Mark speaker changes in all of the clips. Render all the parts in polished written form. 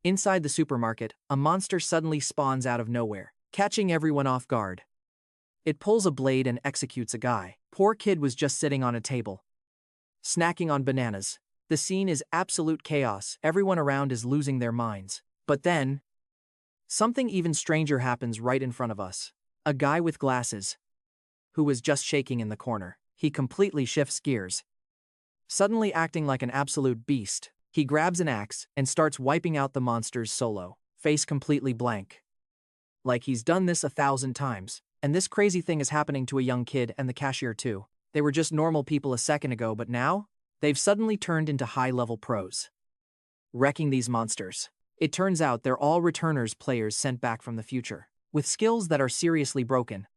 Speaker 1: Inside the supermarket, a monster suddenly spawns out of nowhere, catching everyone off guard. It pulls a blade and executes a guy. Poor kid was just sitting on a table, snacking on bananas. The scene is absolute chaos. Everyone around is losing their minds. But then, something even stranger happens right in front of us. A guy with glasses, who was just shaking in the corner. He completely shifts gears, suddenly acting like an absolute beast. He grabs an axe and starts wiping out the monsters solo, face completely blank. Like he's done this 1,000 times. And this crazy thing is happening to a young kid and the cashier too. They were just normal people a second ago, but now, they've suddenly turned into high-level pros, wrecking these monsters. It turns out they're all returners players sent back from the future, with skills that are seriously broken.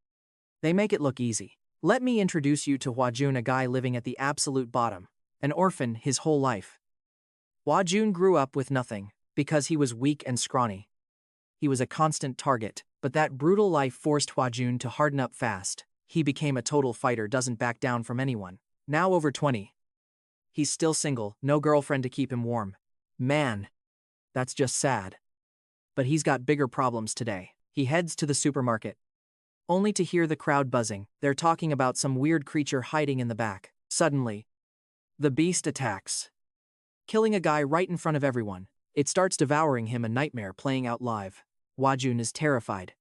Speaker 1: They make it look easy. Let me introduce you to Hwa-Jun, a guy living at the absolute bottom, an orphan his whole life. Hwa-Jun grew up with nothing, because he was weak and scrawny. He was a constant target, but that brutal life forced Hwa-Jun to harden up fast. He became a total fighter, doesn't back down from anyone. Now over 20. He's still single, no girlfriend to keep him warm. Man, that's just sad. But he's got bigger problems today. He heads to the supermarket, only to hear the crowd buzzing. They're talking about some weird creature hiding in the back. Suddenly, the beast attacks, killing a guy right in front of everyone. It starts devouring him, a nightmare playing out live. Hwa-Jun is terrified,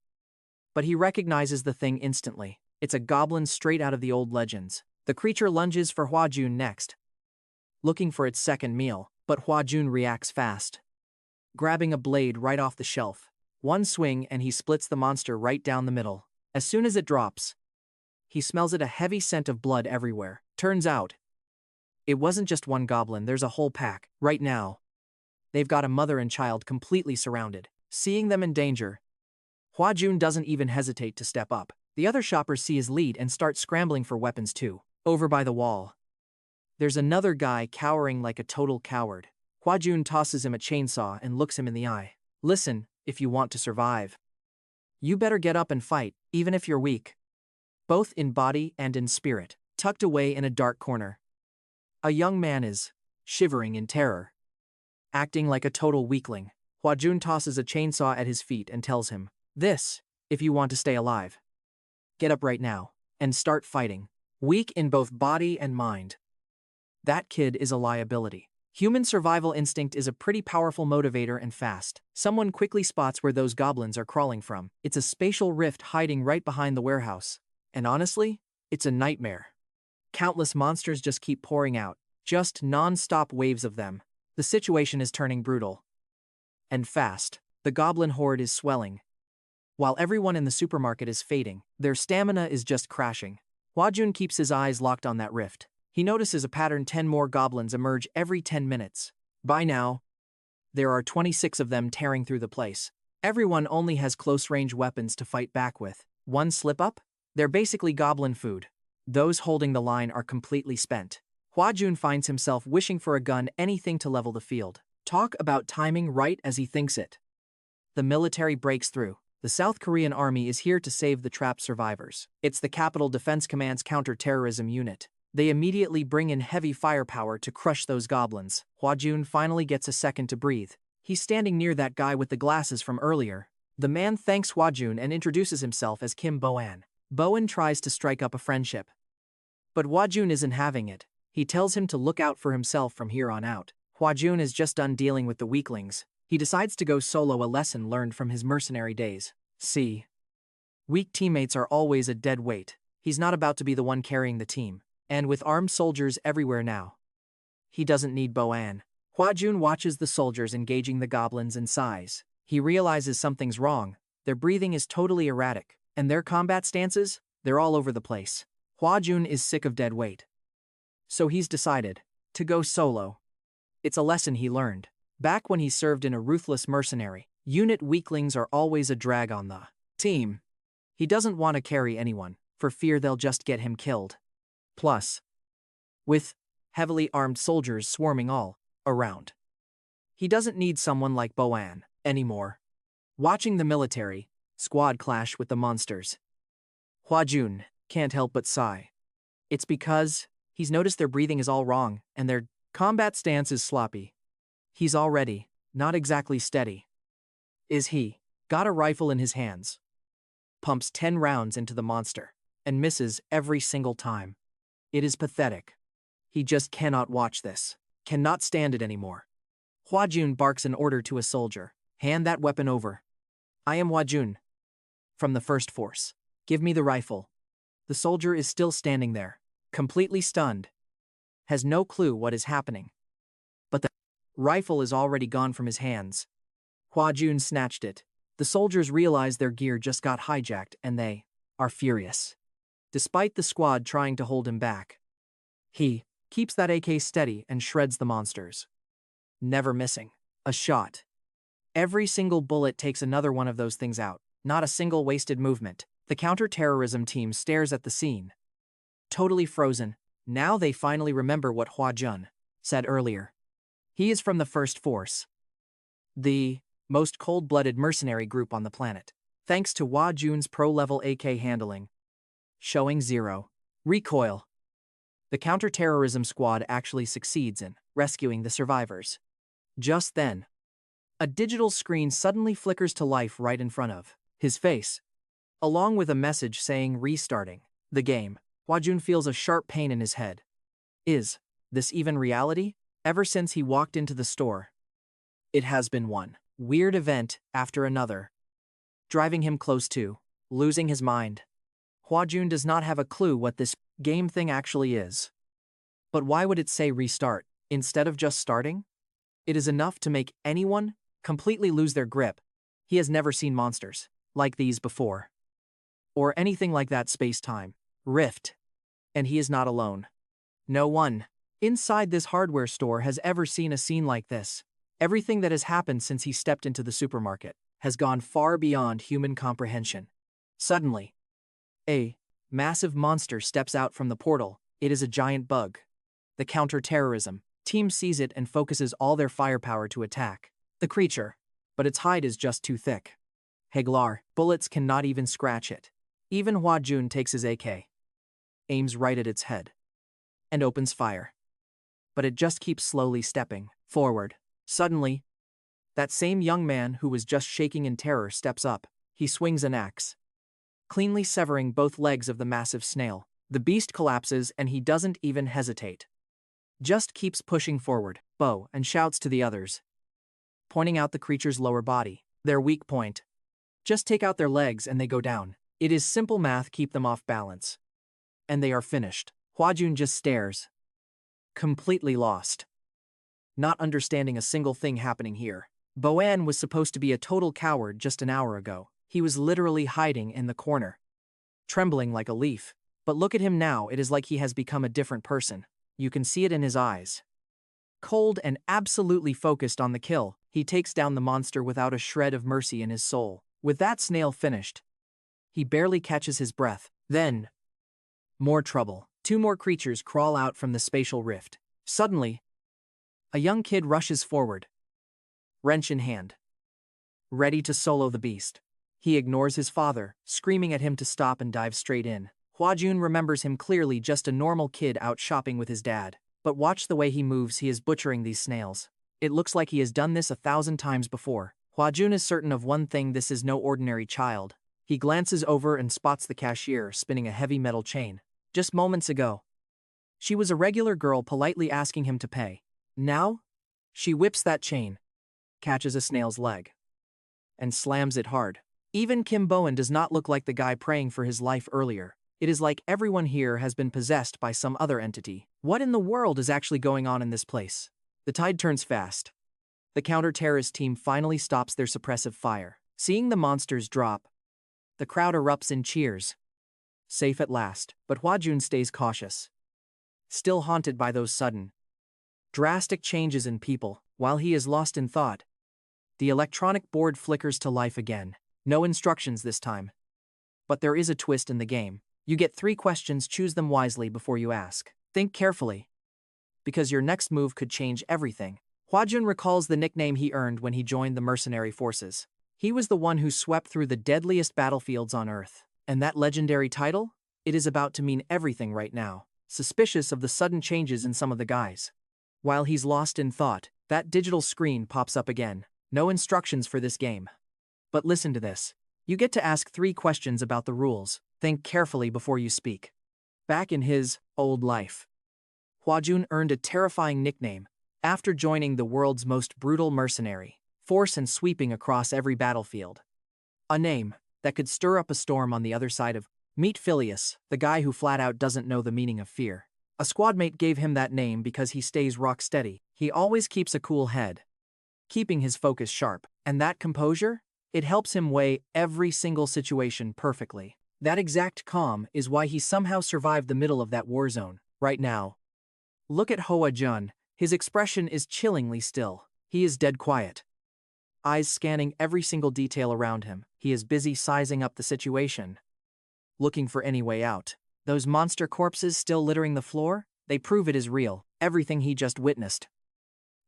Speaker 1: but he recognizes the thing instantly. It's a goblin straight out of the old legends. The creature lunges for Hwa-Jun next, looking for its second meal, but Hwa-Jun reacts fast, grabbing a blade right off the shelf. One swing and he splits the monster right down the middle. As soon as it drops, he smells it, a heavy scent of blood everywhere. Turns out, it wasn't just one goblin, there's a whole pack. Right now, they've got a mother and child completely surrounded. Seeing them in danger, Hwa-Jun doesn't even hesitate to step up. The other shoppers see his lead and start scrambling for weapons too. Over by the wall, there's another guy cowering like a total coward. Hwa-Jun tosses him a chainsaw and looks him in the eye. Listen, if you want to survive, you better get up and fight, even if you're weak, both in body and in spirit. Tucked away in a dark corner, a young man is shivering in terror, acting like a total weakling. Hwa-Jun tosses a chainsaw at his feet and tells him, "This, if you want to stay alive. Get up right now and start fighting." Weak in both body and mind, that kid is a liability. Human survival instinct is a pretty powerful motivator and fast. Someone quickly spots where those goblins are crawling from. It's a spatial rift hiding right behind the warehouse. And honestly, it's a nightmare. Countless monsters just keep pouring out, just non-stop waves of them. The situation is turning brutal and fast. The goblin horde is swelling, while everyone in the supermarket is fading. Their stamina is just crashing. Hwa-Jun keeps his eyes locked on that rift. He notices a pattern: 10 more goblins emerge every 10 minutes. By now, there are 26 of them tearing through the place. Everyone only has close-range weapons to fight back with. One slip-up? They're basically goblin food. Those holding the line are completely spent. Hwa-Jun finds himself wishing for a gun, anything to level the field. Talk about timing right as he thinks it. The military breaks through. The South Korean army is here to save the trapped survivors. It's the Capital Defense Command's counter-terrorism unit. They immediately bring in heavy firepower to crush those goblins. Hwa-Jun finally gets a second to breathe. He's standing near that guy with the glasses from earlier. The man thanks Hwa-Jun and introduces himself as Kim Bo-an. Boan tries to strike up a friendship, but Hwa-Jun isn't having it. He tells him to look out for himself from here on out. Hwa-Jun is just done dealing with the weaklings. He decides to go solo, a lesson learned from his mercenary days. See, weak teammates are always a dead weight. He's not about to be the one carrying the team. And with armed soldiers everywhere now, he doesn't need Boan. Hwa-Jun watches the soldiers engaging the goblins and sighs. He realizes something's wrong. Their breathing is totally erratic, and their combat stances, they're all over the place. Hwa-Jun is sick of dead weight, so he's decided to go solo. It's a lesson he learned back when he served in a ruthless mercenary unit. Weaklings are always a drag on the team. He doesn't want to carry anyone, for fear they'll just get him killed. Plus, with heavily armed soldiers swarming all around, he doesn't need someone like Boan anymore. Watching the military squad clash with the monsters, Hwa-Jun can't help but sigh. It's because he's noticed their breathing is all wrong and their combat stance is sloppy. He's already Not exactly steady. Is he? Got a rifle in his hands. Pumps 10 rounds into the monster. And misses every single time. It is pathetic. He just cannot watch this. Cannot stand it anymore. Hwa-Jun barks an order to a soldier. Hand that weapon over. I am Hwa-Jun. From the first force. Give me the rifle. The soldier is still standing there. Completely stunned. Has no clue what is happening. But the rifle is already gone from his hands. Hwa-Jun snatched it. The soldiers realize their gear just got hijacked and they are furious. Despite the squad trying to hold him back. He keeps that AK steady and shreds the monsters. Never missing a shot. Every single bullet takes another one of those things out. Not a single wasted movement. The counter-terrorism team stares at the scene. Totally frozen. Now they finally remember what Hwa-Jun said earlier. He is from the First Force. The most cold-blooded mercenary group on the planet. Thanks to Hwa-Jun's pro-level AK handling. Showing zero recoil. The counter-terrorism squad actually succeeds in rescuing the survivors. Just then, a digital screen suddenly flickers to life right in front of his face, along with a message saying restarting the game. Hwa-Jun feels a sharp pain in his head. Is this even reality? Ever since he walked into the store, it has been one weird event after another, driving him close to losing his mind. Hwa-Jun does not have a clue what this game thing actually is. But why would it say restart instead of just starting? It is enough to make anyone completely lose their grip. He has never seen monsters like these before. Or anything like that space-time rift. And he is not alone. No one inside this hardware store has ever seen a scene like this. Everything that has happened since he stepped into the supermarket has gone far beyond human comprehension. Suddenly, a massive monster steps out from the portal. It is a giant bug. The counter-terrorism team sees it and focuses all their firepower to attack the creature, but its hide is just too thick. Heglar, bullets cannot even scratch it. Even Hwa-Jun takes his AK, aims right at its head, and opens fire. But it just keeps slowly stepping forward. Suddenly, that same young man who was just shaking in terror steps up. He swings an axe, cleanly severing both legs of the massive snail. The beast collapses and he doesn't even hesitate. Just keeps pushing forward, bow, and shouts to the others, pointing out the creature's lower body, their weak point. Just take out their legs and they go down. It is simple math, keep them off balance. And they are finished. Hwa-Jun just stares, completely lost, not understanding a single thing happening here. Boan was supposed to be a total coward just an hour ago. He was literally hiding in the corner, trembling like a leaf. But look at him now, it is like he has become a different person. You can see it in his eyes. Cold and absolutely focused on the kill, he takes down the monster without a shred of mercy in his soul. With that snail finished, he barely catches his breath. Then, more trouble. Two more creatures crawl out from the spatial rift. Suddenly, a young kid rushes forward, wrench in hand, ready to solo the beast. He ignores his father, screaming at him to stop, and dives straight in. Hwa-Jun remembers him clearly, just a normal kid out shopping with his dad. But watch the way he moves, he is butchering these snails. It looks like he has done this 1,000 times before. Hwa-Jun is certain of one thing, this is no ordinary child. He glances over and spots the cashier spinning a heavy metal chain. Just moments ago, she was a regular girl politely asking him to pay. Now, she whips that chain, catches a snail's leg, and slams it hard. Even Kim Bowen does not look like the guy praying for his life earlier. It is like everyone here has been possessed by some other entity. What in the world is actually going on in this place? The tide turns fast. The counter-terrorist team finally stops their suppressive fire. Seeing the monsters drop, the crowd erupts in cheers. Safe at last, but Hwa-Jun stays cautious, still haunted by those sudden, drastic changes in people. While he is lost in thought, the electronic board flickers to life again. No instructions this time. But there is a twist in the game. You get 3 questions, choose them wisely before you ask. Think carefully, because your next move could change everything. Hwa-Jun recalls the nickname he earned when he joined the mercenary forces. He was the one who swept through the deadliest battlefields on Earth. And that legendary title? It is about to mean everything right now. Suspicious of the sudden changes in some of the guys. While he's lost in thought, That digital screen pops up again. No instructions for this game. But listen to this. You get to ask 3 questions about the rules. Think carefully before you speak. Back in his old life, Hwa-Jun earned a terrifying nickname after joining the world's most brutal mercenary force and sweeping across every battlefield. A name that could stir up a storm on the other side of Meet Phileas, the guy who flat out doesn't know the meaning of fear. A squadmate gave him that name because he stays rock steady. He always keeps a cool head, keeping his focus sharp. And that composure? It helps him weigh every single situation perfectly. That exact calm is why he somehow survived the middle of that war zone. Right now, look at Hwa-Jun. His expression is chillingly still. He is dead quiet, eyes scanning every single detail around him. He is busy sizing up the situation, looking for any way out. Those monster corpses still littering the floor? They prove it is real. Everything he just witnessed.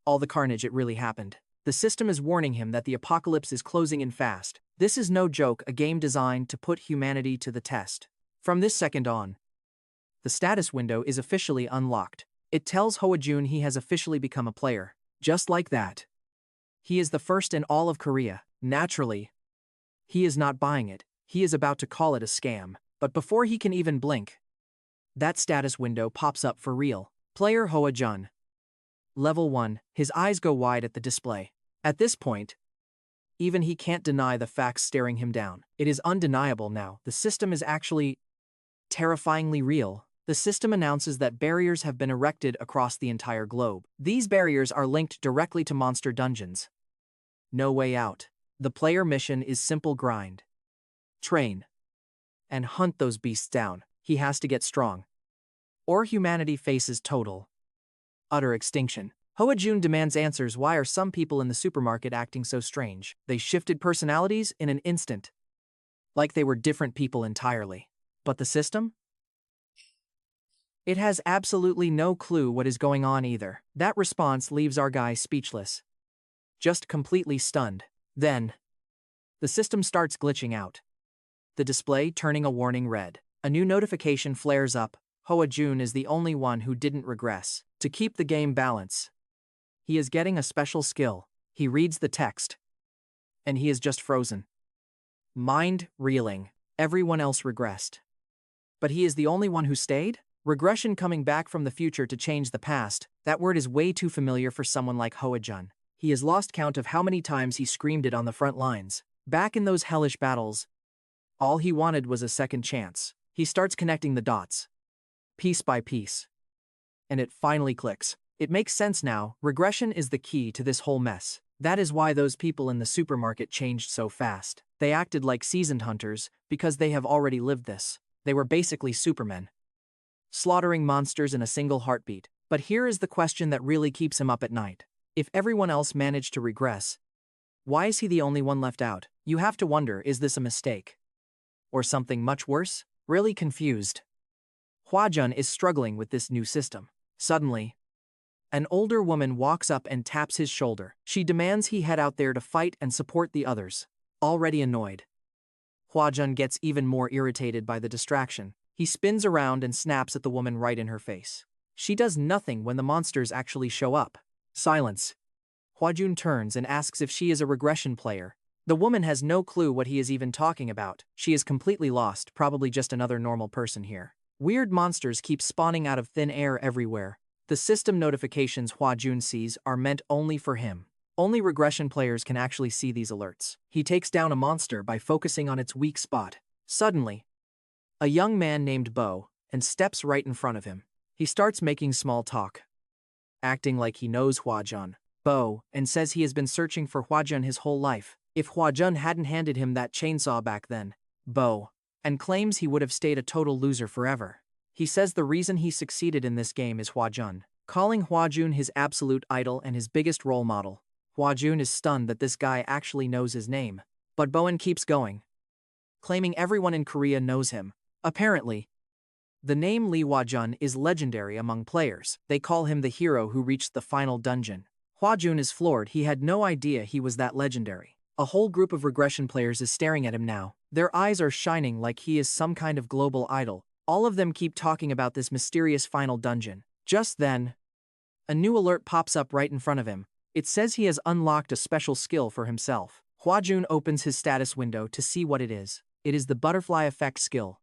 Speaker 1: All the carnage, it really happened. The system is warning him that the apocalypse is closing in fast. This is no joke, a game designed to put humanity to the test. From this second on, the status window is officially unlocked. It tells Hwa-Jun he has officially become a player. Just like that. He is the first in all of Korea. Naturally, he is not buying it. He is about to call it a scam. But before he can even blink, that status window pops up for real. Player Hwa-Jun. Level 1, his eyes go wide at the display. At this point, even he can't deny the facts staring him down. It is undeniable now. The system is actually terrifyingly real. The system announces that barriers have been erected across the entire globe. These barriers are linked directly to monster dungeons. No way out. The player mission is simple grind, train, and hunt those beasts down. He has to get strong, or humanity faces total, utter extinction. Hwa-Jun demands answers. Why are some people in the supermarket acting so strange? They shifted personalities in an instant, like they were different people entirely. But the system? It has absolutely no clue what is going on either. That response leaves our guy speechless, just completely stunned. Then, the system starts glitching out, the display turning a warning red. A new notification flares up. Hwa-Jun is the only one who didn't regress. To keep the game balance, he is getting a special skill. He reads the text, and he is just frozen, mind reeling. Everyone else regressed, but he is the only one who stayed? Regression, coming back from the future to change the past. That word is way too familiar for someone like Hwa-Jun. He has lost count of how many times he screamed it on the front lines. Back in those hellish battles, all he wanted was a second chance. He starts connecting the dots, piece by piece, and it finally clicks. It makes sense now. Regression is the key to this whole mess. That is why those people in the supermarket changed so fast. They acted like seasoned hunters because they have already lived this. They were basically supermen, slaughtering monsters in a single heartbeat. But here is the question that really keeps him up at night. If everyone else managed to regress, why is he the only one left out? You have to wonder, is this a mistake? Or something much worse? Really confused, Hwa-Jun is struggling with this new system. Suddenly, an older woman walks up and taps his shoulder. She demands he head out there to fight and support the others. Already annoyed, Hwa-Jun gets even more irritated by the distraction. He spins around and snaps at the woman right in her face. She does nothing when the monsters actually show up. Silence. Hwa-Jun turns and asks if she is a regression player. The woman has no clue what he is even talking about. She is completely lost, probably just another normal person here. Weird monsters keep spawning out of thin air everywhere. The system notifications Hwa-Jun sees are meant only for him. Only regression players can actually see these alerts. He takes down a monster by focusing on its weak spot. Suddenly, a young man named Bo and steps right in front of him. He starts making small talk, acting like he knows Hwa-Jun, Bo, and says he has been searching for Hwa-Jun his whole life. If Hwa-Jun hadn't handed him that chainsaw back then, Bo, and claims he would have stayed a total loser forever. He says the reason he succeeded in this game is Hwa-Jun, calling Hwa-Jun his absolute idol and his biggest role model. Hwa-Jun is stunned that this guy actually knows his name. But Bowen keeps going, claiming everyone in Korea knows him. Apparently, the name Lee Hwa-Jun is legendary among players. They call him the hero who reached the final dungeon. Hwa-Jun is floored. He had no idea he was that legendary. A whole group of regression players is staring at him now. Their eyes are shining like he is some kind of global idol. All of them keep talking about this mysterious final dungeon. Just then, a new alert pops up right in front of him. It says he has unlocked a special skill for himself. Hwa-Jun opens his status window to see what it is. It is the butterfly effect skill.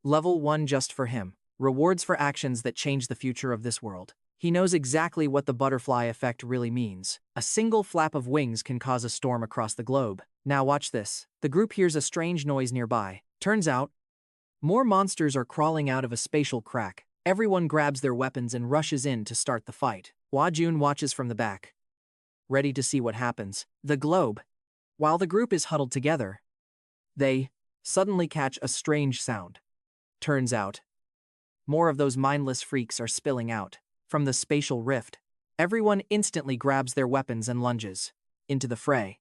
Speaker 1: Level 1 just for him. Rewards for actions that change the future of this world. He knows exactly what the butterfly effect really means. A single flap of wings can cause a storm across the globe. Now watch this. The group hears a strange noise nearby. Turns out, more monsters are crawling out of a spatial crack. Everyone grabs their weapons and rushes in to start the fight. Hwa-Jun watches from the back, ready to see what happens. The globe. While the group is huddled together, they suddenly catch a strange sound. Turns out, more of those mindless freaks are spilling out from the spatial rift. Everyone instantly grabs their weapons and lunges into the fray.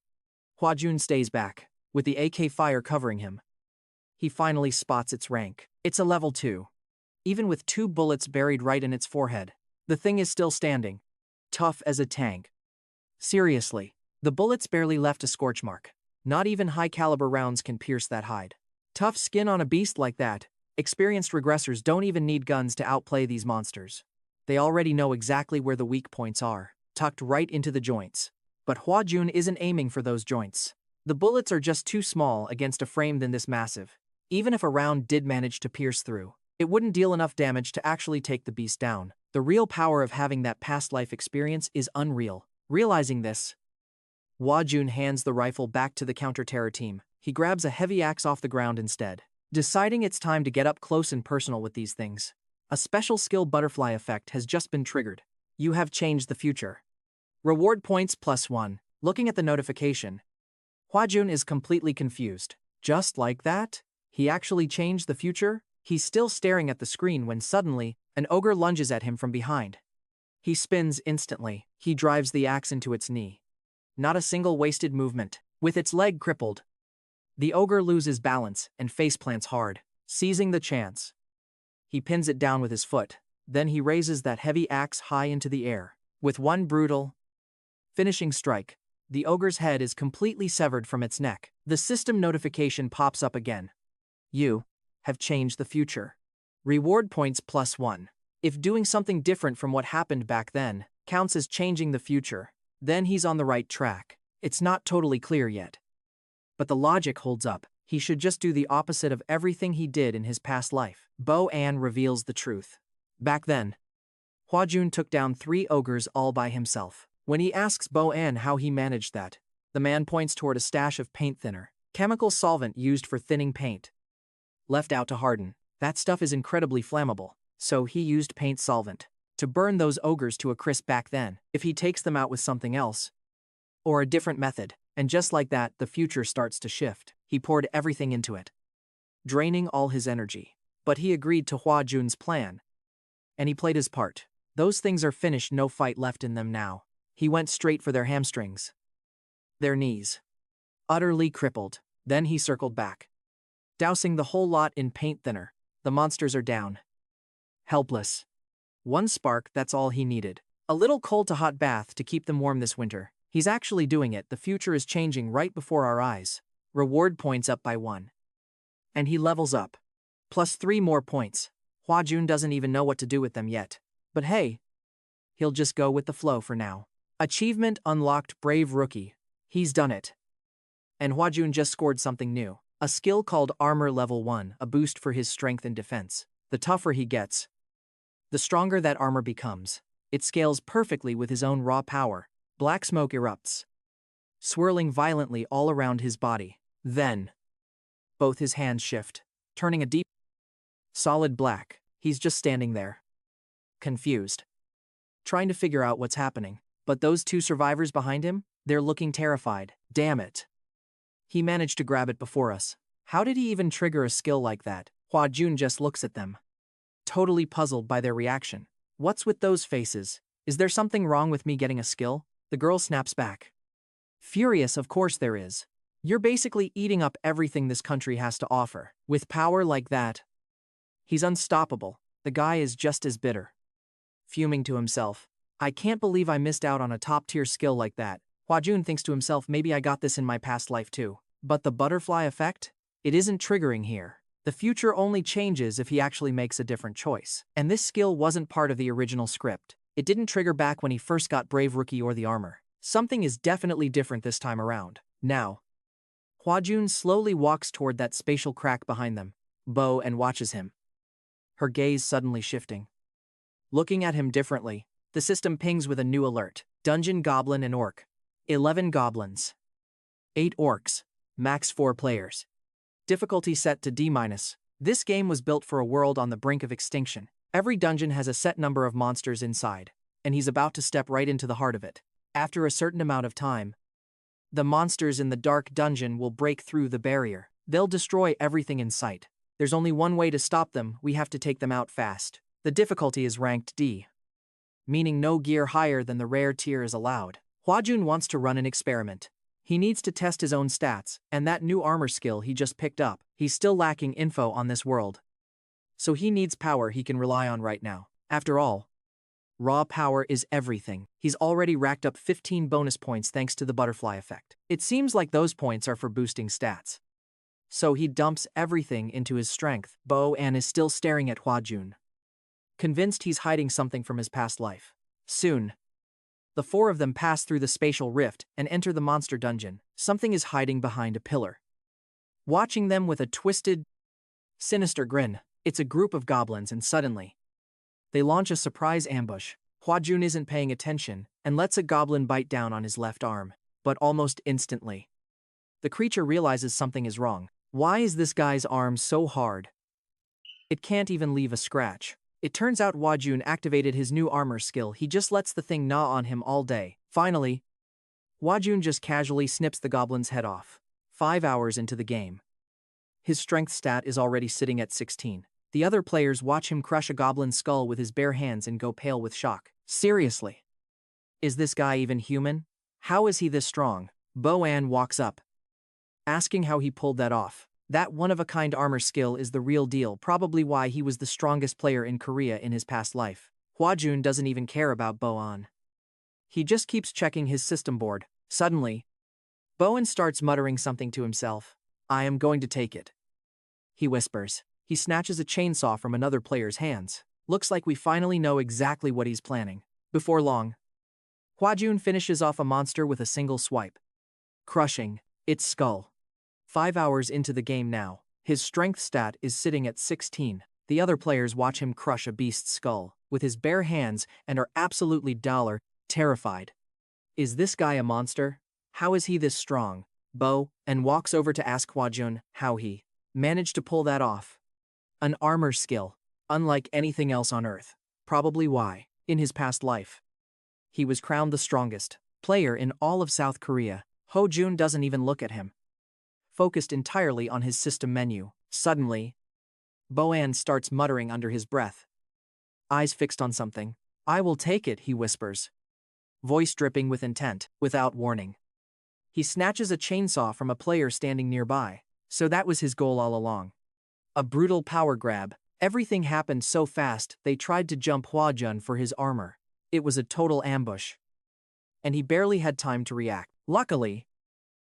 Speaker 1: Hwa-Jun stays back, with the AK fire covering him. He finally spots its rank. It's a level 2. Even with 2 bullets buried right in its forehead, the thing is still standing, tough as a tank. Seriously, the bullets barely left a scorch mark. Not even high-caliber rounds can pierce that hide. Tough skin on a beast like that. Experienced regressors don't even need guns to outplay these monsters. They already know exactly where the weak points are, tucked right into the joints. But Hwa-Jun isn't aiming for those joints. The bullets are just too small against a frame than this massive. Even if a round did manage to pierce through, it wouldn't deal enough damage to actually take the beast down. The real power of having that past life experience is unreal. Realizing this, Hwa-Jun hands the rifle back to the counter-terror team. He grabs a heavy axe off the ground instead, deciding it's time to get up close and personal with these things. A special skill butterfly effect has just been triggered. You have changed the future. Reward points +1. Looking at the notification, Hwa-Jun is completely confused. Just like that? He actually changed the future? He's still staring at the screen when suddenly, an ogre lunges at him from behind. He spins instantly. He drives the axe into its knee. Not a single wasted movement. With its leg crippled, the ogre loses balance and faceplants hard. Seizing the chance, he pins it down with his foot. Then he raises that heavy axe high into the air. With one brutal, finishing strike, the ogre's head is completely severed from its neck. The system notification pops up again. You have changed the future. Reward points +1. If doing something different from what happened back then counts as changing the future, then he's on the right track. It's not totally clear yet, but the logic holds up. He should just do the opposite of everything he did in his past life. Bo-An reveals the truth. Back then, Hwa-Jun took down 3 ogres all by himself. When he asks Bo-An how he managed that, the man points toward a stash of paint thinner, chemical solvent used for thinning paint, left out to harden. That stuff is incredibly flammable, so he used paint solvent to burn those ogres to a crisp back then. If he takes them out with something else, or a different method, and just like that, the future starts to shift. He poured everything into it, draining all his energy. But he agreed to Hwa-Jun's plan, and he played his part. Those things are finished, no fight left in them now. He went straight for their hamstrings, their knees, utterly crippled. Then he circled back, dousing the whole lot in paint thinner. The monsters are down, helpless. One spark, that's all he needed. A little cold to hot bath to keep them warm this winter. He's actually doing it. The future is changing right before our eyes. Reward points up by 1. And he levels up. +3 more points. Hwa-Jun doesn't even know what to do with them yet. But hey, he'll just go with the flow for now. Achievement unlocked, Brave Rookie. He's done it. And Hwa-Jun just scored something new. A skill called Armor Level 1, a boost for his strength and defense. The tougher he gets, the stronger that armor becomes. It scales perfectly with his own raw power. Black smoke erupts, swirling violently all around his body. Then, both his hands shift, turning a deep, solid black. He's just standing there, confused, trying to figure out what's happening. But those 2 survivors behind him, they're looking terrified. Damn it. He managed to grab it before us. How did he even trigger a skill like that? Hwa-Jun just looks at them, totally puzzled by their reaction. What's with those faces? Is there something wrong with me getting a skill? The girl snaps back. Furious, of course there is. You're basically eating up everything this country has to offer. With power like that, he's unstoppable. The guy is just as bitter, fuming to himself. I can't believe I missed out on a top-tier skill like that. Hwa-Jun thinks to himself, maybe I got this in my past life too. But the butterfly effect? It isn't triggering here. The future only changes if he actually makes a different choice. And this skill wasn't part of the original script. It didn't trigger back when he first got Brave Rookie or the armor. Something is definitely different this time around. Now, Hwa-Jun slowly walks toward that spatial crack behind them, Bo, and watches him. Her gaze suddenly shifting. Looking at him differently, the system pings with a new alert. Dungeon, Goblin, and Orc. 11 goblins. 8 orcs. Max 4 players. Difficulty set to D-. This game was built for a world on the brink of extinction. Every dungeon has a set number of monsters inside, and he's about to step right into the heart of it. After a certain amount of time, the monsters in the dark dungeon will break through the barrier. They'll destroy everything in sight. There's only one way to stop them. We have to take them out fast. The difficulty is ranked D, meaning no gear higher than the rare tier is allowed. Hwa-Jun wants to run an experiment. He needs to test his own stats, and that new armor skill he just picked up. He's still lacking info on this world, so he needs power he can rely on right now. After all, raw power is everything. He's already racked up 15 bonus points thanks to the butterfly effect. It seems like those points are for boosting stats. So he dumps everything into his strength. Bo-An is still staring at Hwa-Jun, convinced he's hiding something from his past life. Soon, the four of them pass through the spatial rift and enter the monster dungeon. Something is hiding behind a pillar, watching them with a twisted, sinister grin. It's a group of goblins, and suddenly, they launch a surprise ambush. Hwa-Jun isn't paying attention and lets a goblin bite down on his left arm. But almost instantly, the creature realizes something is wrong. Why is this guy's arm so hard? It can't even leave a scratch. It turns out Hwa-Jun activated his new armor skill. He just lets the thing gnaw on him all day. Finally, Hwa-Jun just casually snips the goblin's head off. 5 hours into the game, his strength stat is already sitting at 16. The other players watch him crush a goblin's skull with his bare hands and go pale with shock. Seriously? Is this guy even human? How is he this strong? Bo-An walks up, asking how he pulled that off. That one-of-a-kind armor skill is the real deal, probably why he was the strongest player in Korea in his past life. Hwa-Jun doesn't even care about Bo-An. He just keeps checking his system board. Suddenly, Bo-An starts muttering something to himself. I am going to take it, he whispers. He snatches a chainsaw from another player's hands. Looks like we finally know exactly what he's planning. Before long, Hwa-Jun finishes off a monster with a single swipe, crushing its skull. 5 hours into the game now, his strength stat is sitting at 16. The other players watch him crush a beast's skull with his bare hands and are absolutely terrified. Is this guy a monster? How is he this strong? Bo-An walks over to ask Hwa-Jun how he managed to pull that off. An armor skill, unlike anything else on Earth. Probably why, in his past life, he was crowned the strongest player in all of South Korea. Hwa-Jun doesn't even look at him, focused entirely on his system menu. Suddenly, Bo-An starts muttering under his breath, eyes fixed on something. I will take it, he whispers, voice dripping with intent. Without warning, he snatches a chainsaw from a player standing nearby. So that was his goal all along. A brutal power grab. Everything happened so fast, they tried to jump Hwa-Jun for his armor. It was a total ambush, and he barely had time to react. Luckily,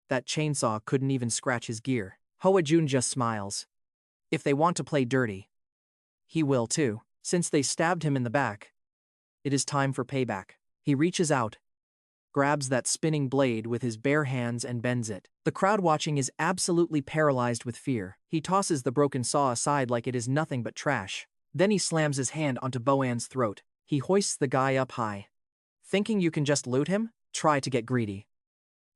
Speaker 1: that chainsaw couldn't even scratch his gear. Hwa-Jun just smiles. If they want to play dirty, he will too. Since they stabbed him in the back, it is time for payback. He reaches out, grabs that spinning blade with his bare hands and bends it. The crowd watching is absolutely paralyzed with fear. He tosses the broken saw aside like it is nothing but trash. Then he slams his hand onto Bo-An's throat. He hoists the guy up high. Thinking you can just loot him? Try to get greedy,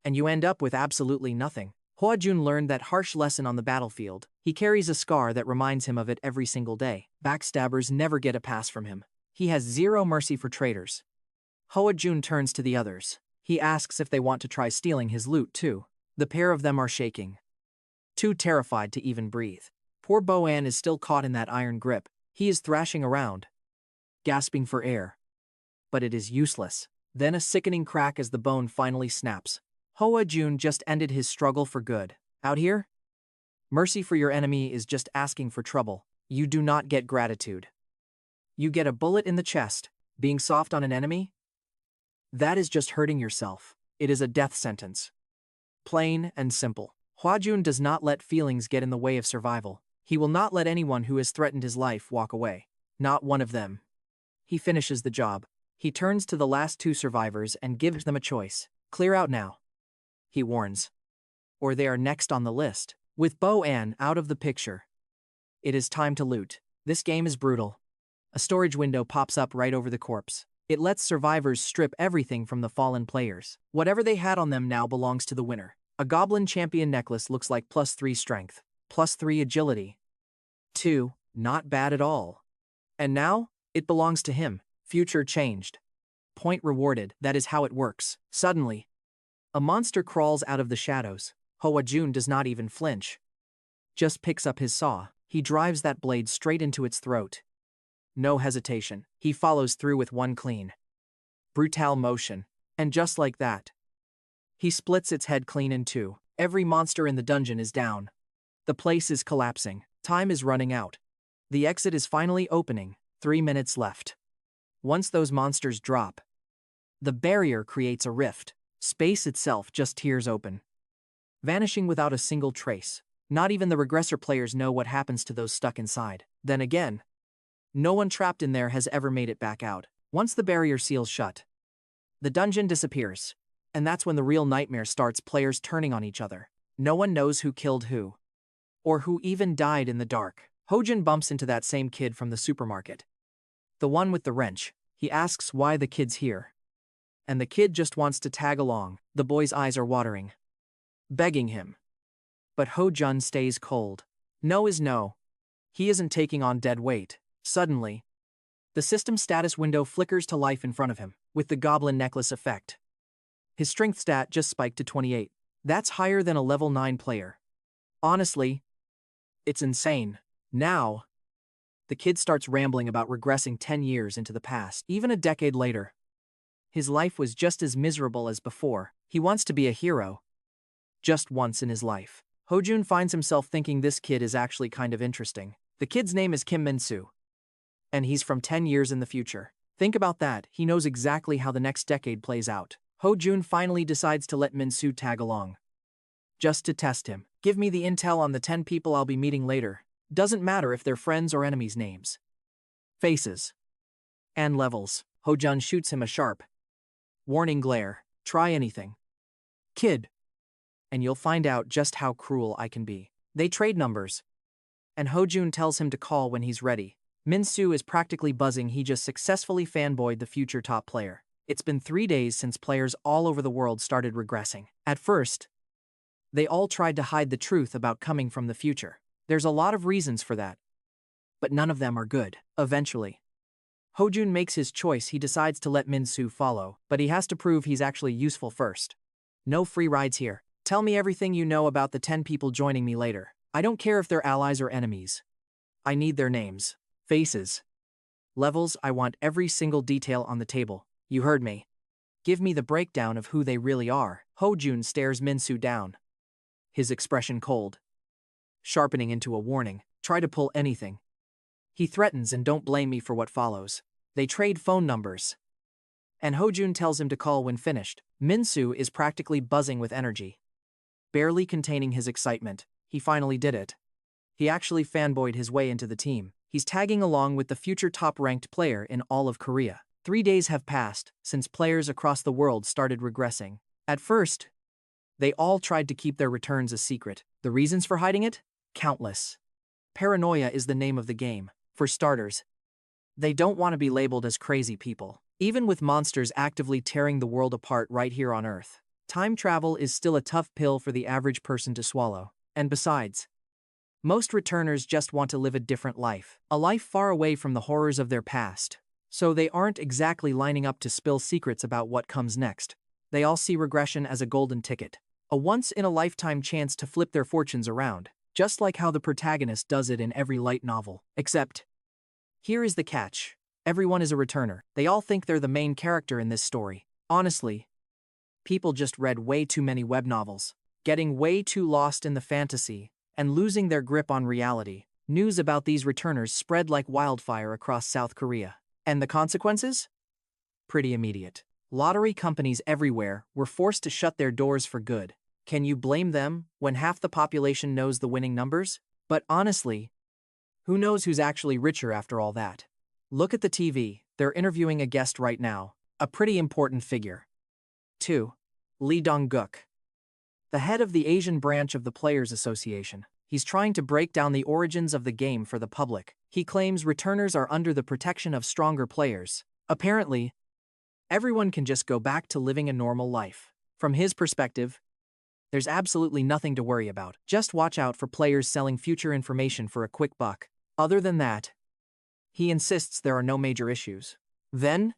Speaker 1: and you end up with absolutely nothing. Hwa-Jun learned that harsh lesson on the battlefield. He carries a scar that reminds him of it every single day. Backstabbers never get a pass from him. He has zero mercy for traitors. Hwa-Jun turns to the others. He asks if they want to try stealing his loot too. The pair of them are shaking, too terrified to even breathe. Poor Bo-An is still caught in that iron grip. He is thrashing around, gasping for air, but it is useless. Then a sickening crack as the bone finally snaps. Hwa-Jun just ended his struggle for good. Out here, mercy for your enemy is just asking for trouble. You do not get gratitude. You get a bullet in the chest. Being soft on an enemy? That is just hurting yourself. It is a death sentence. Plain and simple. Hwa-Jun does not let feelings get in the way of survival. He will not let anyone who has threatened his life walk away. Not one of them. He finishes the job. He turns to the last two survivors and gives them a choice. Clear out now, he warns, or they are next on the list. With Bo-An out of the picture, it is time to loot. This game is brutal. A storage window pops up right over the corpse. It lets survivors strip everything from the fallen players. Whatever they had on them now belongs to the winner. A goblin champion necklace looks like +3 strength, +3 agility. 2, not bad at all. And now, it belongs to him. Future changed. Point rewarded, that is how it works. Suddenly, a monster crawls out of the shadows. Hwa-Jun does not even flinch. Just picks up his saw. He drives that blade straight into its throat. No hesitation. He follows through with one clean, brutal motion. And just like that, he splits its head clean in two. Every monster in the dungeon is down. The place is collapsing. Time is running out. The exit is finally opening. 3 minutes left. Once those monsters drop, the barrier creates a rift. Space itself just tears open, vanishing without a single trace. Not even the regressor players know what happens to those stuck inside. Then again, no one trapped in there has ever made it back out. Once the barrier seals shut, the dungeon disappears. And that's when the real nightmare starts, players turning on each other. No one knows who killed who, or who even died in the dark. Hwa-Jun bumps into that same kid from the supermarket, the one with the wrench. He asks why the kid's here, and the kid just wants to tag along. The boy's eyes are watering, begging him. But Hwa-Jun stays cold. No is no. He isn't taking on dead weight. Suddenly, the system status window flickers to life in front of him, with the goblin necklace effect. His strength stat just spiked to 28. That's higher than a level 9 player. Honestly, it's insane. Now, the kid starts rambling about regressing 10 years into the past. Even a decade later, his life was just as miserable as before. He wants to be a hero, just once in his life. Hwa-Jun finds himself thinking this kid is actually kind of interesting. The kid's name is Kim Min-soo, and he's from 10 years in the future. Think about that, he knows exactly how the next decade plays out. Hwa-Jun finally decides to let Min-soo tag along, just to test him. Give me the intel on the 10 people I'll be meeting later. Doesn't matter if they're friends or enemies' names, faces, and levels. Hwa-Jun shoots him a sharp, warning glare. Try anything, kid, and you'll find out just how cruel I can be. They trade numbers, and Hwa-Jun tells him to call when he's ready. Min-soo is practically buzzing. He just successfully fanboyed the future top player. It's been 3 days since players all over the world started regressing. At first, they all tried to hide the truth about coming from the future. There's a lot of reasons for that, but none of them are good. Eventually, Hwa-Jun makes his choice. He decides to let Min-soo follow, but he has to prove he's actually useful first. No free rides here. Tell me everything you know about the 10 people joining me later. I don't care if they're allies or enemies. I need their names, faces, levels. I want every single detail on the table. You heard me. Give me the breakdown of who they really are. Hwa-Jun stares Min-soo down, his expression cold, sharpening into a warning. Try to pull anything, he threatens, and don't blame me for what follows. They trade phone numbers, and Hwa-Jun tells him to call when finished. Min-soo is practically buzzing with energy, barely containing his excitement. He finally did it. He actually fanboyed his way into the team. He's tagging along with the future top-ranked player in all of Korea. 3 days have passed since players across the world started regressing. At first, they all tried to keep their returns a secret. The reasons for hiding it? Countless. Paranoia is the name of the game. For starters, they don't want to be labeled as crazy people. Even with monsters actively tearing the world apart right here on Earth, time travel is still a tough pill for the average person to swallow. And besides, most returners just want to live a different life. A life far away from the horrors of their past. So they aren't exactly lining up to spill secrets about what comes next. They all see regression as a golden ticket, a once-in-a-lifetime chance to flip their fortunes around, just like how the protagonist does it in every light novel. Except, here is the catch. Everyone is a returner. They all think they're the main character in this story. Honestly, people just read way too many web novels, getting way too lost in the fantasy, and losing their grip on reality. News about these returners spread like wildfire across South Korea. And the consequences? Pretty immediate. Lottery companies everywhere were forced to shut their doors for good. Can you blame them when half the population knows the winning numbers? But honestly, who knows who's actually richer after all that? Look at the TV. They're interviewing a guest right now, a pretty important figure. 2. Lee Dong-guk, the head of the Asian branch of the Players Association. He's trying to break down the origins of the game for the public. He claims returners are under the protection of stronger players. Apparently, everyone can just go back to living a normal life. From his perspective, there's absolutely nothing to worry about. Just watch out for players selling future information for a quick buck. Other than that, he insists there are no major issues. Then,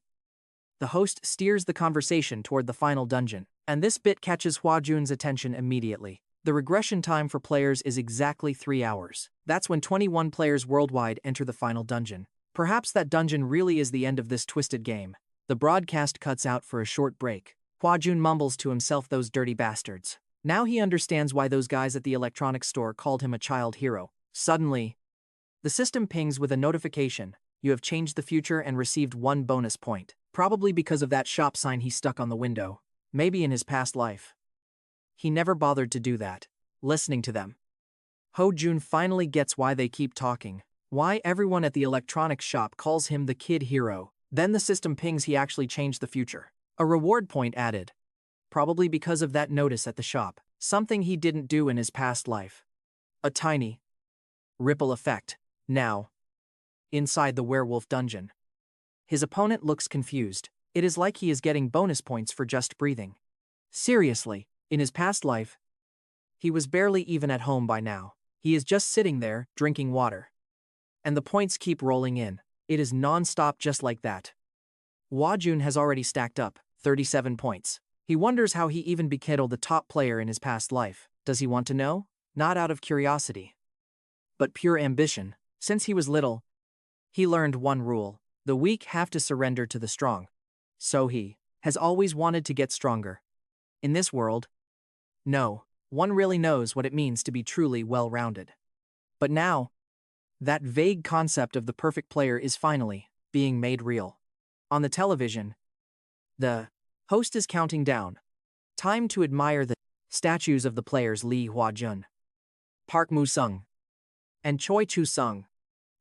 Speaker 1: the host steers the conversation toward the final dungeon, and this bit catches Hwa-Jun's attention immediately. The regression time for players is exactly 3 hours. That's when 21 players worldwide enter the final dungeon. Perhaps that dungeon really is the end of this twisted game. The broadcast cuts out for a short break. Hwa-Jun mumbles to himself, those dirty bastards. Now he understands why those guys at the electronics store called him a child hero. Suddenly, the system pings with a notification. You have changed the future and received 1 bonus point. Probably because of that shop sign he stuck on the window. Maybe in his past life. He never bothered to do that. Listening to them, Hwa-Jun finally gets why they keep talking. Why everyone at the electronics shop calls him the kid hero. Then the system pings he actually changed the future. A reward point added. Probably because of that notice at the shop. Something he didn't do in his past life. A tiny ripple effect. Now, inside the werewolf dungeon, his opponent looks confused. It is like he is getting bonus points for just breathing. Seriously, in his past life, he was barely even at home by now. He is just sitting there, drinking water. And the points keep rolling in. It is non-stop just like that. Hwa-Jun has already stacked up 37 points. He wonders how he even became the top player in his past life. Does he want to know? Not out of curiosity, but pure ambition. Since he was little, he learned one rule. The weak have to surrender to the strong. So he has always wanted to get stronger. In this world, no one really knows what it means to be truly well-rounded. But now, that vague concept of the perfect player is finally being made real. On the television, the host is counting down. Time to admire the statues of the players Lee Hwa-Jun, Park Moo-sung, and Choi Chu-sung.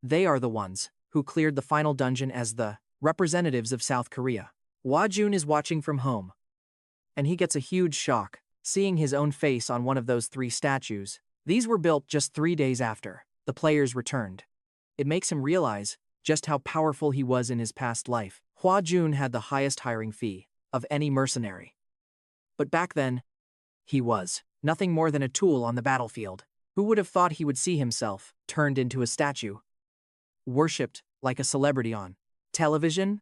Speaker 1: They are the ones who cleared the final dungeon as the representatives of South Korea. Hwa-Jun is watching from home, and he gets a huge shock, seeing his own face on one of those 3 statues. These were built just 3 days after the players returned. It makes him realize just how powerful he was in his past life. Hwa-Jun had the highest hiring fee of any mercenary. But back then, he was nothing more than a tool on the battlefield. Who would have thought he would see himself turned into a statue, worshipped like a celebrity on television?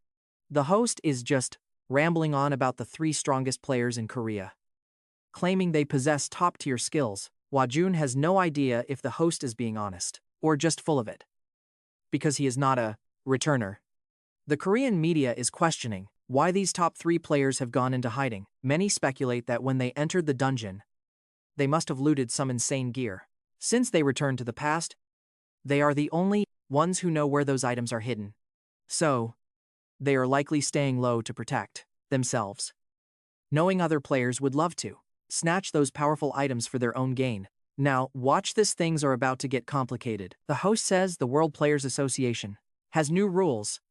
Speaker 1: The host is just rambling on about the 3 strongest players in Korea, claiming they possess top-tier skills. Hwa-Jun has no idea if the host is being honest or just full of it, because he is not a returner. The Korean media is questioning why these top 3 players have gone into hiding. Many speculate that when they entered the dungeon, they must have looted some insane gear. Since they returned to the past, they are the only ones who know where those items are hidden. So, they are likely staying low to protect themselves, knowing other players would love to snatch those powerful items for their own gain. Now, watch this, things are about to get complicated. The host says the World Players Association has new rules.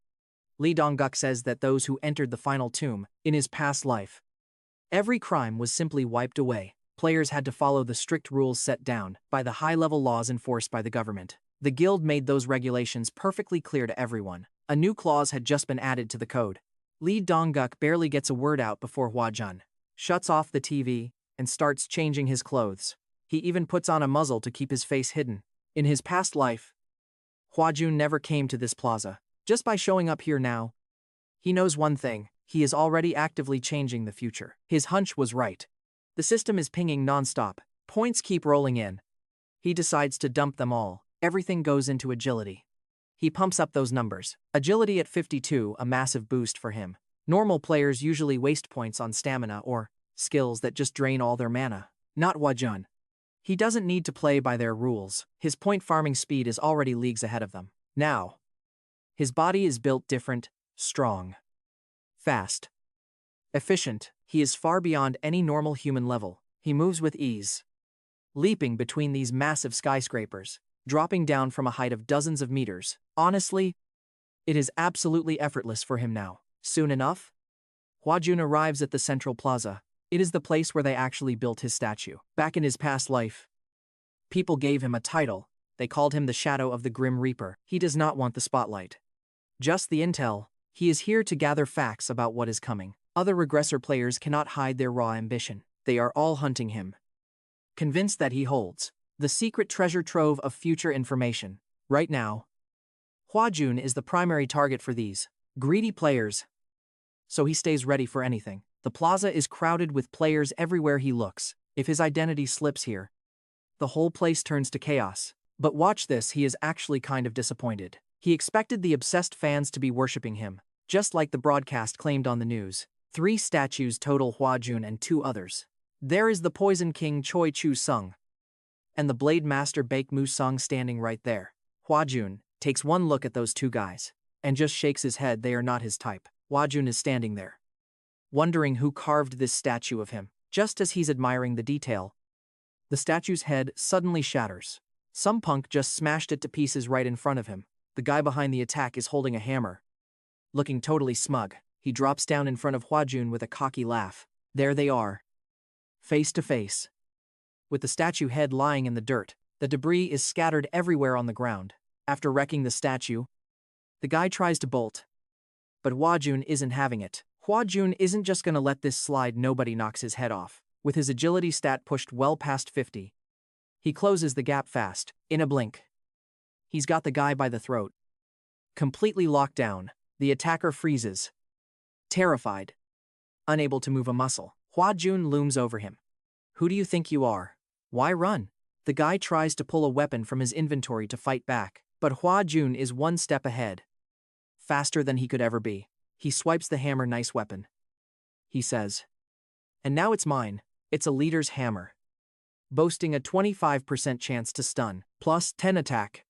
Speaker 1: Lee Dong-guk says that those who entered the final tomb in his past life, every crime was simply wiped away. Players had to follow the strict rules set down by the high-level laws enforced by the government. The guild made those regulations perfectly clear to everyone. A new clause had just been added to the code. Lee Dong-guk barely gets a word out before Hwa-Jun shuts off the TV and starts changing his clothes. He even puts on a muzzle to keep his face hidden. In his past life, Hwa-Jun never came to this plaza. Just by showing up here now, he knows one thing: he is already actively changing the future. His hunch was right. The system is pinging non-stop. Points keep rolling in. He decides to dump them all. Everything goes into agility. He pumps up those numbers. Agility at 52, a massive boost for him. Normal players usually waste points on stamina or skills that just drain all their mana. Not Hwa-Jun. He doesn't need to play by their rules. His point farming speed is already leagues ahead of them. Now, his body is built different, strong, fast, efficient. He is far beyond any normal human level. He moves with ease, leaping between these massive skyscrapers, dropping down from a height of dozens of meters. Honestly, it is absolutely effortless for him now. Soon enough, Hwa-Jun arrives at the central plaza. It is the place where they actually built his statue. Back in his past life, people gave him a title. They called him the Shadow of the Grim Reaper. He does not want the spotlight, just the intel. He is here to gather facts about what is coming. Other regressor players cannot hide their raw ambition. They are all hunting him, convinced that he holds the secret treasure trove of future information. Right now, Hwa-Jun is the primary target for these greedy players, so he stays ready for anything. The plaza is crowded with players everywhere he looks. If his identity slips here, the whole place turns to chaos. But watch this, he is actually kind of disappointed. He expected the obsessed fans to be worshipping him, just like the broadcast claimed on the news. 3 statues total: Hwa-Jun and 2 others. There is the Poison King Choi Chu-sung and the Blade Master Baek Mu-sung standing right there. Hwa-Jun takes one look at those 2 guys and just shakes his head. They are not his type. Hwa-Jun is standing there, wondering who carved this statue of him. Just as he's admiring the detail, the statue's head suddenly shatters. Some punk just smashed it to pieces right in front of him. The guy behind the attack is holding a hammer, looking totally smug. He drops down in front of Hwa-Jun with a cocky laugh. There they are, face to face, with the statue head lying in the dirt. The debris is scattered everywhere on the ground. After wrecking the statue, the guy tries to bolt, but Hwa-Jun isn't having it. Hwa-Jun isn't just gonna let this slide. Nobody knocks his head off. With his agility stat pushed well past 50, he closes the gap fast. In a blink, he's got the guy by the throat, completely locked down. The attacker freezes, terrified, unable to move a muscle. Hwa-Jun looms over him. Who do you think you are? Why run? The guy tries to pull a weapon from his inventory to fight back, but Hwa-Jun is one step ahead, faster than he could ever be. He swipes the hammer. Nice weapon, he says. And now it's mine. It's a leader's hammer, boasting a 25% chance to stun, plus 10 attack,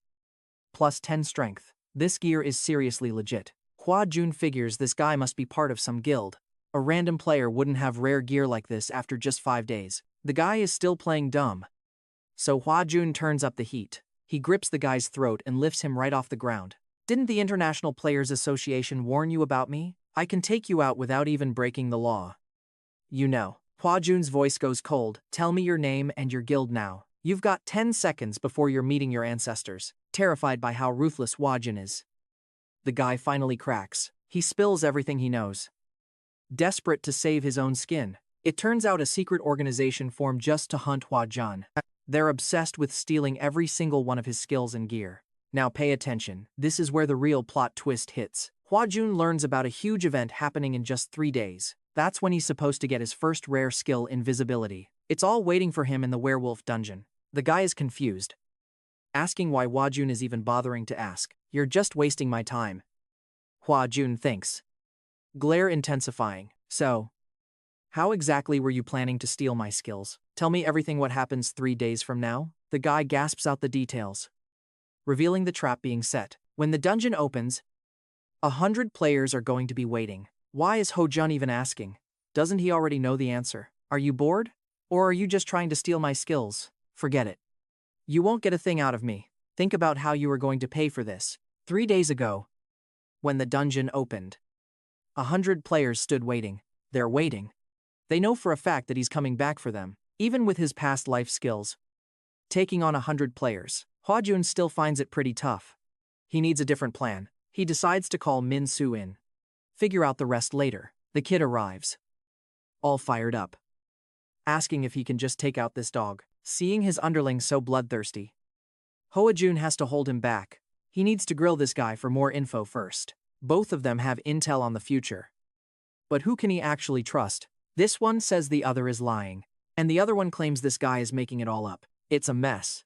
Speaker 1: plus 10 strength. This gear is seriously legit. Hwa-Jun figures this guy must be part of some guild. A random player wouldn't have rare gear like this after just 5 days. The guy is still playing dumb, so Hwa-Jun turns up the heat. He grips the guy's throat and lifts him right off the ground. Didn't the International Players Association warn you about me? I can take you out without even breaking the law. You know. Hwa-Jun's voice goes cold. Tell me your name and your guild now. You've got 10 seconds before you're meeting your ancestors. Terrified by how ruthless Hwa-Jun is, the guy finally cracks. He spills everything he knows, desperate to save his own skin. It turns out a secret organization formed just to hunt Hwa-Jun. They're obsessed with stealing every single one of his skills and gear. Now pay attention. This is where the real plot twist hits. Hwa-Jun learns about a huge event happening in just 3 days. That's when he's supposed to get his first rare skill, invisibility. It's all waiting for him in the werewolf dungeon. The guy is confused, asking why Hwa-Jun is even bothering to ask. You're just wasting my time, Hwa-Jun thinks, glare intensifying. So, how exactly were you planning to steal my skills? Tell me everything. What happens 3 days from now? The guy gasps out the details, revealing the trap being set. When the dungeon opens, 100 players are going to be waiting. Why is Hwa-Jun even asking? Doesn't he already know the answer? Are you bored? Or are you just trying to steal my skills? Forget it. You won't get a thing out of me. Think about how you were going to pay for this. 3 days ago, when the dungeon opened, 100 players stood waiting. They're waiting. They know for a fact that he's coming back for them. Even with his past life skills, taking on 100 players, Hwa-Jun still finds it pretty tough. He needs a different plan. He decides to call Min-Soo in. Figure out the rest later. The kid arrives, all fired up, asking if he can just take out this dog. Seeing his underling so bloodthirsty, Hwa-Jun has to hold him back. He needs to grill this guy for more info first. Both of them have intel on the future, but who can he actually trust? This one says the other is lying, and the other one claims this guy is making it all up. It's a mess.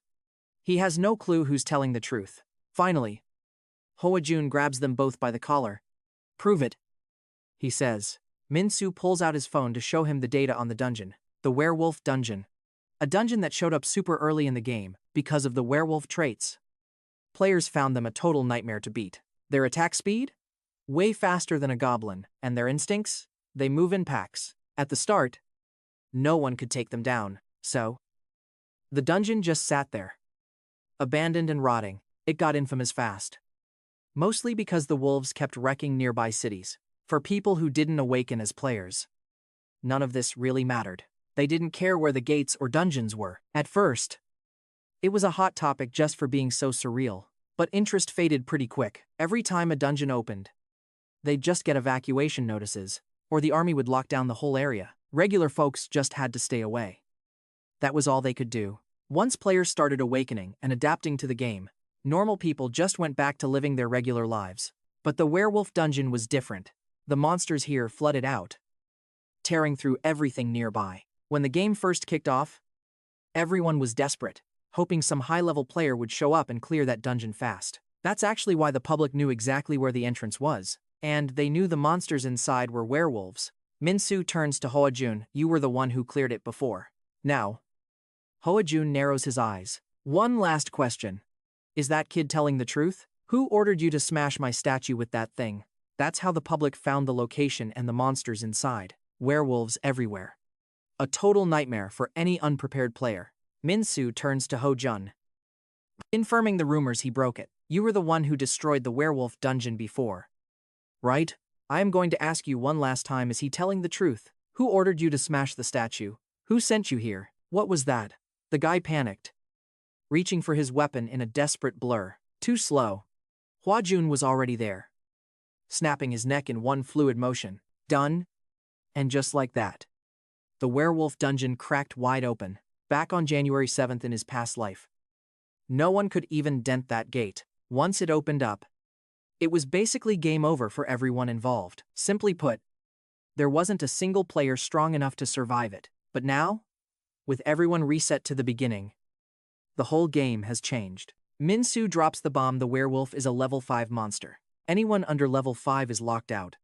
Speaker 1: He has no clue who's telling the truth. Finally, Hwa-Jun grabs them both by the collar. Prove it, he says. Min-Soo pulls out his phone to show him the data on the dungeon. The werewolf dungeon. A dungeon that showed up super early in the game because of the werewolf traits. Players found them a total nightmare to beat. Their attack speed? Way faster than a goblin. And their instincts? They move in packs. At the start, no one could take them down, so the dungeon just sat there, abandoned and rotting. It got infamous fast, mostly because the wolves kept wrecking nearby cities. For people who didn't awaken as players, none of this really mattered. They didn't care where the gates or dungeons were. At first, it was a hot topic just for being so surreal, but interest faded pretty quick. Every time a dungeon opened, they'd just get evacuation notices, or the army would lock down the whole area. Regular folks just had to stay away. That was all they could do. Once players started awakening and adapting to the game, normal people just went back to living their regular lives. But the werewolf dungeon was different. The monsters here flooded out, tearing through everything nearby. When the game first kicked off, everyone was desperate, hoping some high-level player would show up and clear that dungeon fast. That's actually why the public knew exactly where the entrance was, and they knew the monsters inside were werewolves. Min-Soo turns to Hwa-Jun. You were the one who cleared it before. Now, Hwa-Jun narrows his eyes. One last question. Is that kid telling the truth? Who ordered you to smash my statue with that thing? That's how the public found the location and the monsters inside. Werewolves everywhere. A total nightmare for any unprepared player. Min-Soo turns to Hwa-Jun, confirming the rumors he broke it. You were the one who destroyed the werewolf dungeon before, right? I am going to ask you one last time, is he telling the truth? Who ordered you to smash the statue? Who sent you here? What was that? The guy panicked, reaching for his weapon in a desperate blur. Too slow. Hwa-Jun was already there, snapping his neck in one fluid motion. Done? And just like that, the werewolf dungeon cracked wide open, back on January 7th in his past life. No one could even dent that gate. Once it opened up, it was basically game over for everyone involved. Simply put, there wasn't a single player strong enough to survive it. But now, with everyone reset to the beginning, the whole game has changed. Min-Soo drops the bomb. The werewolf is a level 5 monster. Anyone under level 5 is locked out,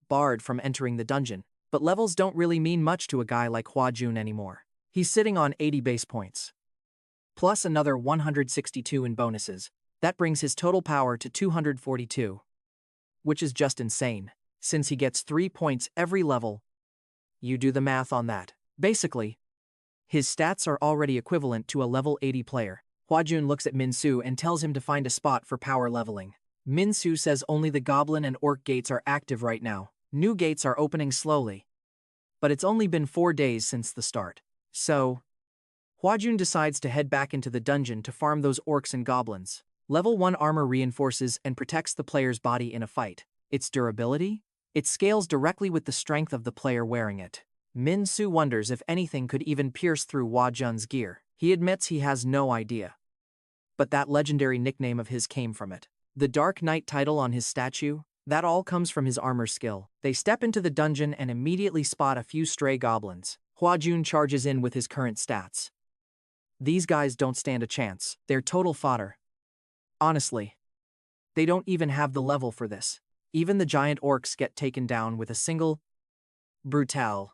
Speaker 1: barred from entering the dungeon. But levels don't really mean much to a guy like Hwa-Jun anymore. He's sitting on 80 base points, plus another 162 in bonuses. That brings his total power to 242, which is just insane. Since he gets 3 points every level, you do the math on that. Basically, his stats are already equivalent to a level 80 player. Hwa-Jun looks at Min-Soo and tells him to find a spot for power leveling. Min-Soo says only the goblin and orc gates are active right now. New gates are opening slowly, but it's only been 4 days since the start. So, Hwa-Jun decides to head back into the dungeon to farm those orcs and goblins. Level 1 armor reinforces and protects the player's body in a fight. Its durability? It scales directly with the strength of the player wearing it. Min-Soo wonders if anything could even pierce through Hwa-Jun's gear. He admits he has no idea, but that legendary nickname of his came from it. The Dark Knight title on his statue? That all comes from his armor skill. They step into the dungeon and immediately spot a few stray goblins. Hwa-Jun charges in with his current stats. These guys don't stand a chance. They're total fodder. Honestly, they don't even have the level for this. Even the giant orcs get taken down with a single brutal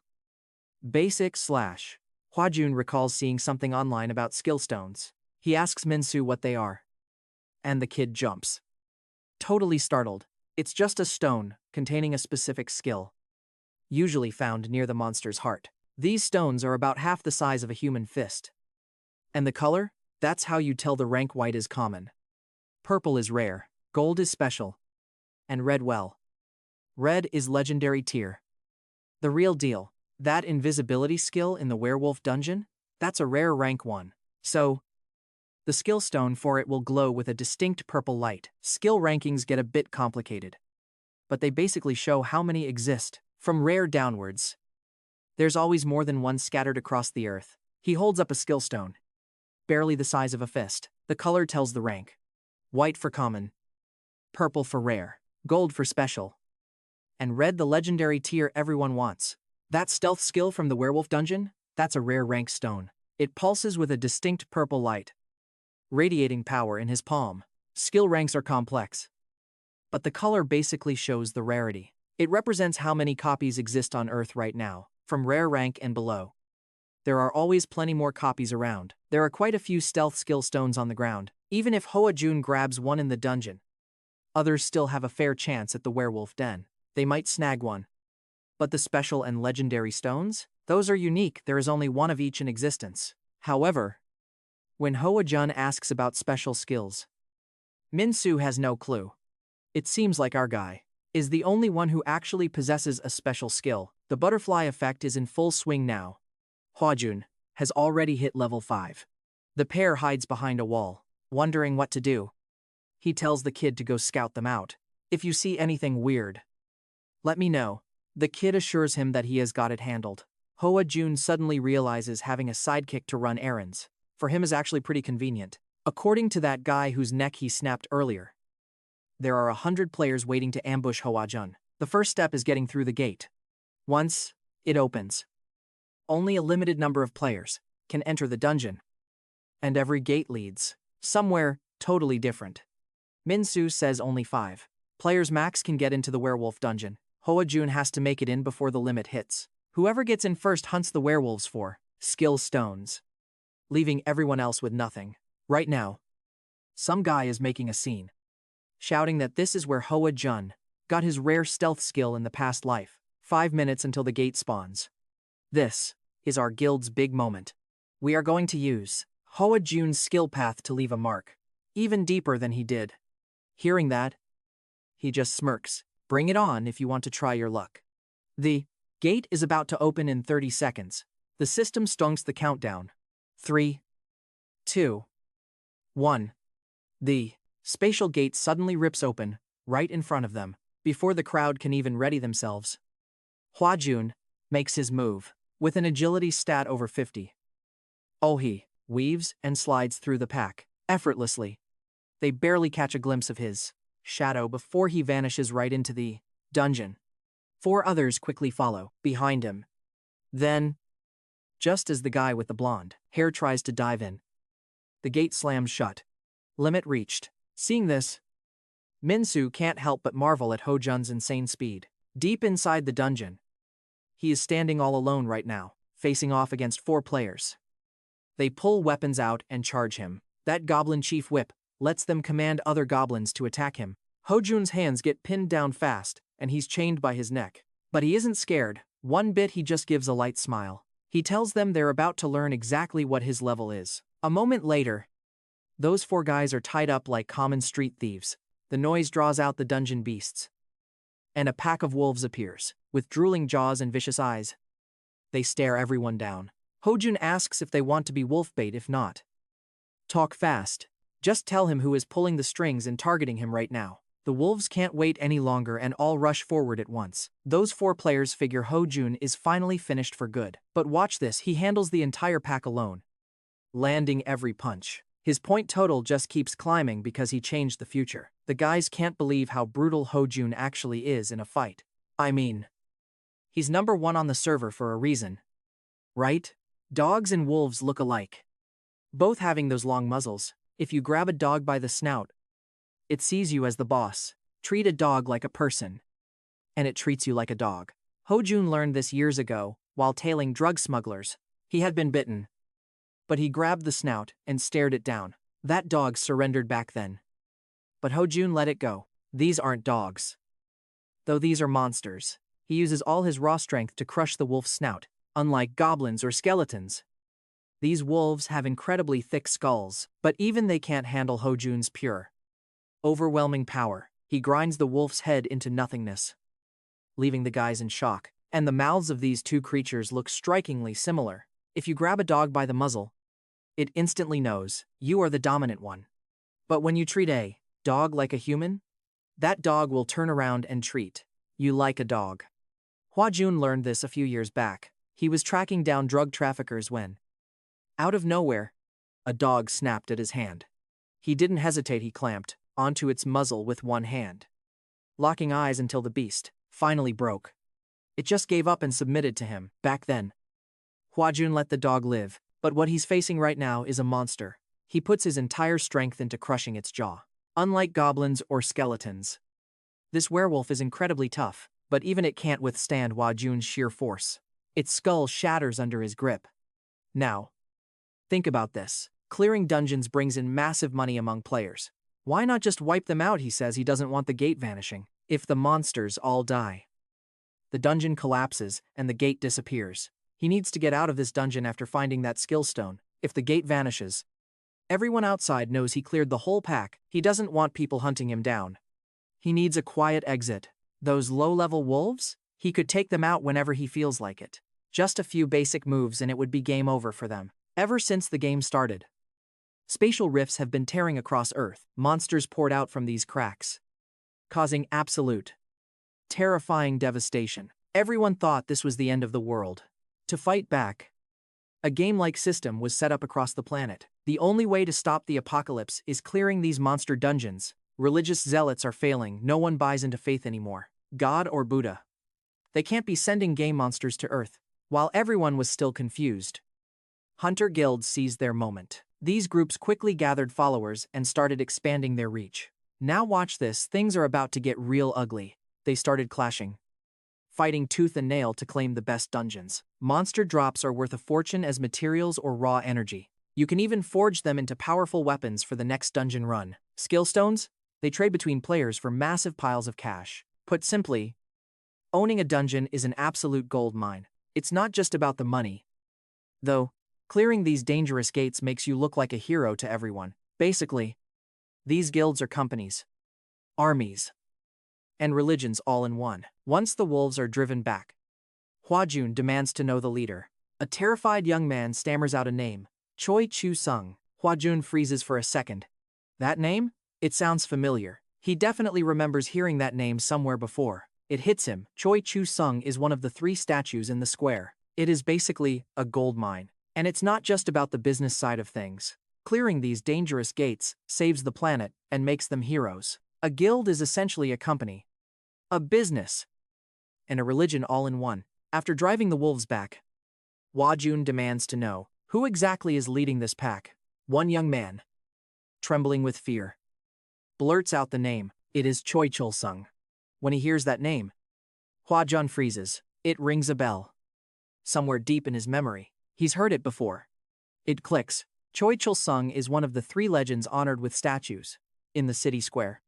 Speaker 1: basic slash. Hwa-Jun recalls seeing something online about skill stones. He asks Min-Soo what they are, and the kid jumps, totally startled. It's just a stone containing a specific skill, usually found near the monster's heart. These stones are about half the size of a human fist. And the color? That's how you tell the rank. White is common, purple is rare, gold is special, and red, well, red is legendary tier. The real deal. That invisibility skill in the werewolf dungeon? That's a rare rank 1. So, the skill stone for it will glow with a distinct purple light. Skill rankings get a bit complicated, but they basically show how many exist, from rare downwards. There's always more than one scattered across the earth. He holds up a skill stone, barely the size of a fist. The color tells the rank. White for common, purple for rare, gold for special, and red the legendary tier everyone wants. That stealth skill from the werewolf dungeon? That's a rare rank stone. It pulses with a distinct purple light, radiating power in his palm. Skill ranks are complex, but the color basically shows the rarity. It represents how many copies exist on Earth right now, from rare rank and below. There are always plenty more copies around. There are quite a few stealth skill stones on the ground. Even if Hwa-Jun grabs one in the dungeon, others still have a fair chance at the werewolf den. They might snag one. But the special and legendary stones? Those are unique. There is only one of each in existence. However, when Hwa-Jun asks about special skills, Min-Soo has no clue. It seems like our guy is the only one who actually possesses a special skill. The butterfly effect is in full swing now. Hwa-Jun has already hit level 5. The pair hides behind a wall, wondering what to do. He tells the kid to go scout them out. If you see anything weird, let me know. The kid assures him that he has got it handled. Hwa-Jun suddenly realizes having a sidekick to run errands for him is actually pretty convenient. According to that guy whose neck he snapped earlier, there are 100 players waiting to ambush Hwa-Jun. The first step is getting through the gate. Once it opens, only a limited number of players can enter the dungeon. And every gate leads somewhere totally different. Min-soo says only 5 players max can get into the werewolf dungeon. Hwa-Jun has to make it in before the limit hits. Whoever gets in first hunts the werewolves for skill stones, leaving everyone else with nothing. Right now, some guy is making a scene, shouting that this is where Hwa-Jun got his rare stealth skill in the past life. 5 minutes until the gate spawns. This is our guild's big moment. We are going to use Hwa-Jun's skill path to leave a mark, even deeper than he did. Hearing that, he just smirks. Bring it on if you want to try your luck. The gate is about to open in 30 seconds. The system stunts the countdown. 3, 2, 1. The spatial gate suddenly rips open, right in front of them, before the crowd can even ready themselves. Hwa-Jun makes his move, with an agility stat over 50. He weaves and slides through the pack, effortlessly. They barely catch a glimpse of his shadow before he vanishes right into the dungeon. 4 others quickly follow behind him. Then, just as the guy with the blonde hair tries to dive in, the gate slams shut. Limit reached. Seeing this, Min-soo can't help but marvel at Hwa-Jun's insane speed. Deep inside the dungeon, he is standing all alone right now, facing off against 4 players. They pull weapons out and charge him. That goblin chief whip lets them command other goblins to attack him. Hwa-Jun's hands get pinned down fast, and he's chained by his neck. But he isn't scared. One bit, he just gives a light smile. He tells them they're about to learn exactly what his level is. A moment later, those 4 guys are tied up like common street thieves. The noise draws out the dungeon beasts, and a pack of wolves appears, with drooling jaws and vicious eyes. They stare everyone down. Hwa-Jun asks if they want to be wolf bait. If not, talk fast. Just tell him who is pulling the strings and targeting him right now. The wolves can't wait any longer and all rush forward at once. Those 4 players figure Hwa-Jun is finally finished for good. But watch this, he handles the entire pack alone, landing every punch. His point total just keeps climbing because he changed the future. The guys can't believe how brutal Hwa-Jun actually is in a fight. I mean, he's number 1 on the server for a reason, right? Dogs and wolves look alike, both having those long muzzles. If you grab a dog by the snout, it sees you as the boss. Treat a dog like a person, and it treats you like a dog. Hwa-Jun learned this years ago while tailing drug smugglers. He had been bitten, but he grabbed the snout and stared it down. That dog surrendered back then, but Hwa-Jun let it go. These aren't dogs, though these are monsters. He uses all his raw strength to crush the wolf's snout. Unlike goblins or skeletons, these wolves have incredibly thick skulls, but even they can't handle Hwa-Jun's pure, overwhelming power. He grinds the wolf's head into nothingness, leaving the guys in shock. And the mouths of these 2 creatures look strikingly similar. If you grab a dog by the muzzle, it instantly knows you are the dominant one. But when you treat a dog like a human, that dog will turn around and treat you like a dog. Hwa-Jun learned this a few years back. He was tracking down drug traffickers when, out of nowhere, a dog snapped at his hand. He didn't hesitate, he clamped onto its muzzle with one hand, locking eyes until the beast finally broke. It just gave up and submitted to him. Back then, Hwa-Jun let the dog live, but what he's facing right now is a monster. He puts his entire strength into crushing its jaw. Unlike goblins or skeletons, this werewolf is incredibly tough, but even it can't withstand Hwa-Jun's sheer force. Its skull shatters under his grip. Now, think about this. Clearing dungeons brings in massive money among players. Why not just wipe them out? He says he doesn't want the gate vanishing. If the monsters all die, the dungeon collapses and the gate disappears. He needs to get out of this dungeon after finding that skill stone. If the gate vanishes, everyone outside knows he cleared the whole pack. He doesn't want people hunting him down. He needs a quiet exit. Those low-level wolves? He could take them out whenever he feels like it. Just a few basic moves and it would be game over for them. Ever since the game started, spatial rifts have been tearing across Earth. Monsters poured out from these cracks, causing absolute, terrifying devastation. Everyone thought this was the end of the world. To fight back, a game-like system was set up across the planet. The only way to stop the apocalypse is clearing these monster dungeons. Religious zealots are failing. No one buys into faith anymore. God or Buddha. They can't be sending game monsters to Earth. While everyone was still confused, hunter guilds seized their moment. These groups quickly gathered followers and started expanding their reach. Now watch this, things are about to get real ugly. They started clashing, fighting tooth and nail to claim the best dungeons. Monster drops are worth a fortune as materials or raw energy. You can even forge them into powerful weapons for the next dungeon run. Skill stones? They trade between players for massive piles of cash. Put simply, owning a dungeon is an absolute gold mine. It's not just about the money, though. Clearing these dangerous gates makes you look like a hero to everyone. Basically, these guilds are companies, armies, and religions all in one. Once the wolves are driven back, Hwa-Jun demands to know the leader. A terrified young man stammers out a name, Choi Chu-sung. Hwa-Jun freezes for a second. That name? It sounds familiar. He definitely remembers hearing that name somewhere before. It hits him. Choi Chu-sung is one of the 3 statues in the square. It is basically a gold mine. And it's not just about the business side of things. Clearing these dangerous gates saves the planet and makes them heroes. A guild is essentially a company, a business, and a religion all in one. After driving the wolves back, Hwa-Jun demands to know who exactly is leading this pack. One young man, trembling with fear, blurts out the name. It is Choi Chul-sung. When he hears that name, Hwa-Jun freezes. It rings a bell. Somewhere deep in his memory, he's heard it before. It clicks. Choi Chul-sung is one of the 3 legends honored with statues in the city square.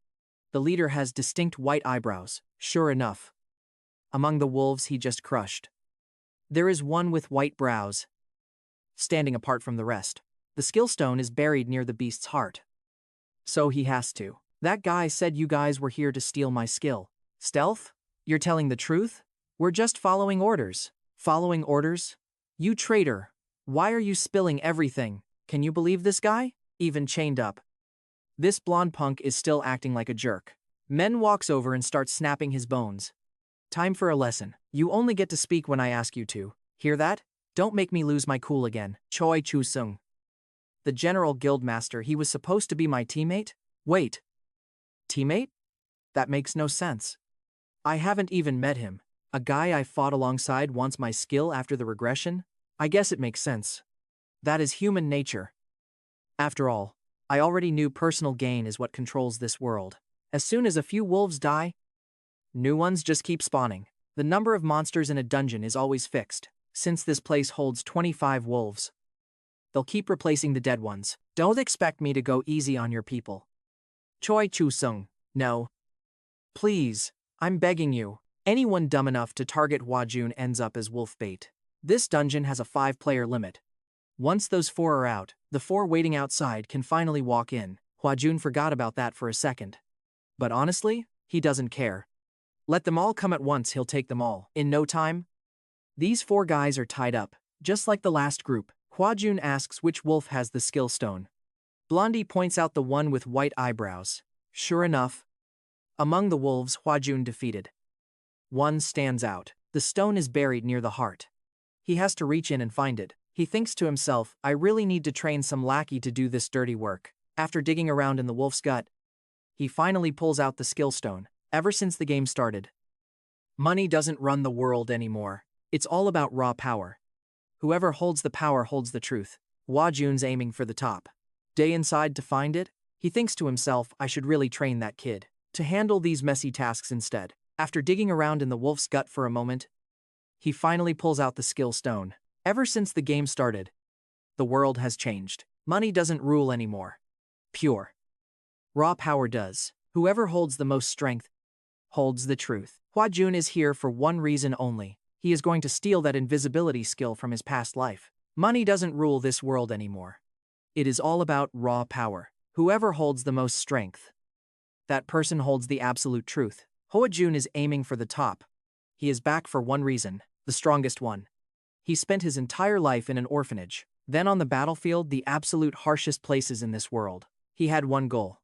Speaker 1: The leader has distinct white eyebrows. Sure enough, among the wolves he just crushed, there is one with white brows, standing apart from the rest. The skill stone is buried near the beast's heart. So he has to. That guy said you guys were here to steal my skill. Stealth? You're telling the truth? We're just following orders. Following orders? You traitor. Why are you spilling everything? Can you believe this guy? Even chained up, this blonde punk is still acting like a jerk. Men walks over and starts snapping his bones. Time for a lesson. You only get to speak when I ask you to. Hear that? Don't make me lose my cool again. Choi Chu-sung, the general guildmaster, he was supposed to be my teammate? Wait. Teammate? That makes no sense. I haven't even met him. A guy I fought alongside wants my skill after the regression? I guess it makes sense. That is human nature. After all, I already knew personal gain is what controls this world. As soon as a few wolves die, new ones just keep spawning. The number of monsters in a dungeon is always fixed. Since this place holds 25 wolves, they'll keep replacing the dead ones. Don't expect me to go easy on your people. Choi Chu-sung, no. Please, I'm begging you. Anyone dumb enough to target Hwa-Jun ends up as wolf bait. This dungeon has a 5-player limit. Once those 4 are out, the 4 waiting outside can finally walk in. Hwa-Jun forgot about that for a second. But honestly, he doesn't care. Let them all come at once, he'll take them all. In no time, these 4 guys are tied up, just like the last group. Hwa-Jun asks which wolf has the skill stone. Blondie points out the one with white eyebrows. Sure enough, among the wolves Hwa-Jun defeated, one stands out. The stone is buried near the heart. He has to reach in and find it. He thinks to himself, I really need to train some lackey to do this dirty work. After digging around in the wolf's gut, he finally pulls out the skill stone. Ever since the game started, money doesn't run the world anymore. It's all about raw power. Whoever holds the power holds the truth. Hwa-Jun's aiming for the top. Day inside to find it? He thinks to himself, I should really train that kid to handle these messy tasks instead. After digging around in the wolf's gut for a moment, he finally pulls out the skill stone. Ever since the game started, the world has changed. Money doesn't rule anymore. Pure, raw power does. Whoever holds the most strength holds the truth. Hwa-Jun is here for one reason only. He is going to steal that invisibility skill from his past life. Money doesn't rule this world anymore. It is all about raw power. Whoever holds the most strength, that person holds the absolute truth. Hwa-Jun is aiming for the top. He is back for one reason, the strongest one. He spent his entire life in an orphanage, then on the battlefield, the absolute harshest places in this world. He had one goal.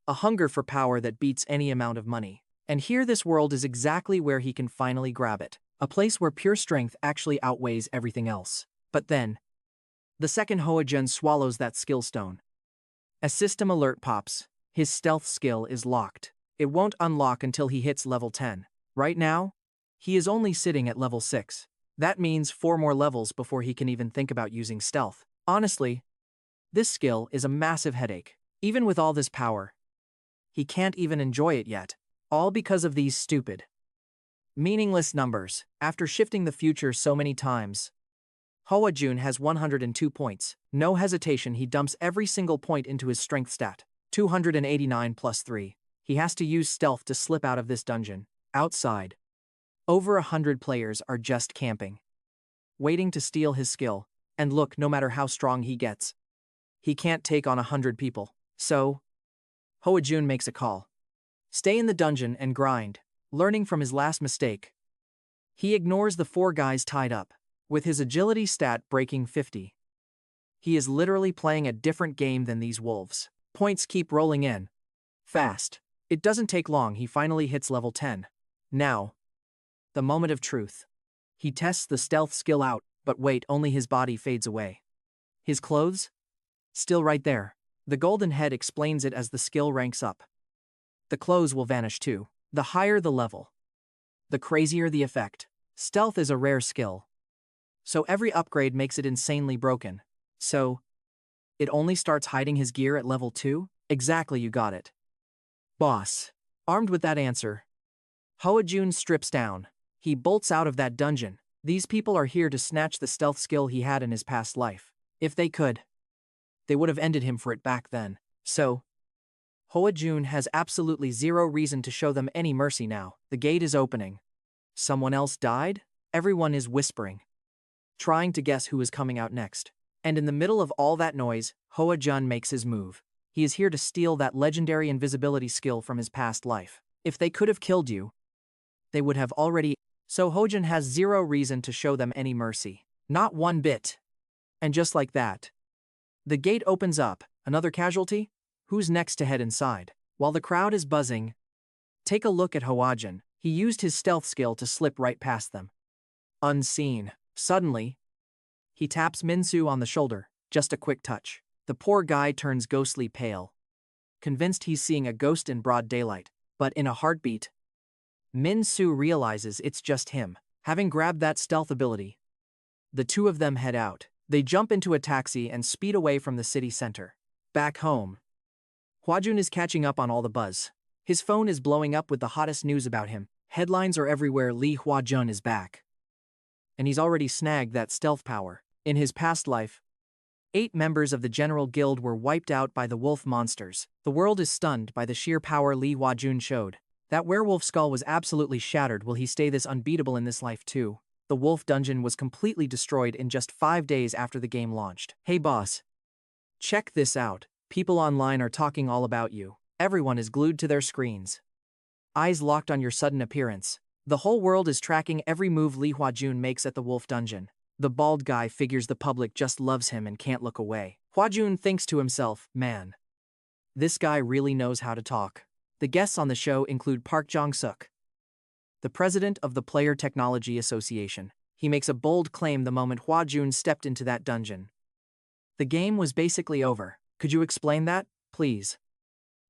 Speaker 1: A hunger for power that beats any amount of money. And here this world is exactly where he can finally grab it. A place where pure strength actually outweighs everything else. But then, the second Hwa-Jun swallows that skill stone. A system alert pops. His stealth skill is locked. It won't unlock until he hits level 10. Right now, he is only sitting at level 6. That means 4 more levels before he can even think about using stealth. Honestly, this skill is a massive headache. Even with all this power, he can't even enjoy it yet. All because of these stupid, meaningless numbers. After shifting the future so many times, Hwa-Jun has 102 points. No hesitation, he dumps every single point into his strength stat. 289 plus 3. He has to use stealth to slip out of this dungeon. Outside, over 100 players are just camping, waiting to steal his skill. And look, no matter how strong he gets, he can't take on 100 people. So, Hwa-Jun makes a call. Stay in the dungeon and grind, learning from his last mistake. He ignores the 4 guys tied up, with his agility stat breaking 50. He is literally playing a different game than these wolves. Points keep rolling in. Fast. It doesn't take long, he finally hits level 10. Now, the moment of truth. He tests the stealth skill out, but wait, only his body fades away. His clothes? Still right there. The golden head explains it as the skill ranks up. The clothes will vanish too. The higher the level, the crazier the effect. Stealth is a rare skill, so every upgrade makes it insanely broken. So, it only starts hiding his gear at level 2? Exactly, you got it. Boss. Armed with that answer, Hwa-Jun strips down. He bolts out of that dungeon. These people are here to snatch the stealth skill he had in his past life. If they could, they would have ended him for it back then. So, Hwa-Jun has absolutely zero reason to show them any mercy now. The gate is opening. Someone else died? Everyone is whispering, trying to guess who is coming out next. And in the middle of all that noise, Hwa-Jun makes his move. He is here to steal that legendary invisibility skill from his past life. If they could have killed you, they would have already. So Hwa-Jun has zero reason to show them any mercy. Not one bit. And just like that, the gate opens up. Another casualty? Who's next to head inside? While the crowd is buzzing, take a look at Hwa-Jun. He used his stealth skill to slip right past them. Unseen. Suddenly, he taps Min-Soo on the shoulder. Just a quick touch. The poor guy turns ghostly pale, convinced he's seeing a ghost in broad daylight. But in a heartbeat, Min-Soo realizes it's just him. Having grabbed that stealth ability, the two of them head out. They jump into a taxi and speed away from the city center. Back home, Hwa-Jun is catching up on all the buzz. His phone is blowing up with the hottest news about him. Headlines are everywhere. Hwa-Jun is back. And he's already snagged that stealth power. In his past life, 8 members of the General Guild were wiped out by the wolf monsters. The world is stunned by the sheer power Hwa-Jun showed. That werewolf skull was absolutely shattered. Will he stay this unbeatable in this life too? The wolf dungeon was completely destroyed in just 5 days after the game launched. Hey boss, check this out. People online are talking all about you. Everyone is glued to their screens, eyes locked on your sudden appearance. The whole world is tracking every move Hwa-Jun makes at the wolf dungeon. The bald guy figures the public just loves him and can't look away. Hwa-Jun thinks to himself, man, this guy really knows how to talk. The guests on the show include Park Jong-suk, the president of the Player Technology Association. He makes a bold claim the moment Hwa-Jun stepped into that dungeon. The game was basically over. Could you explain that, please?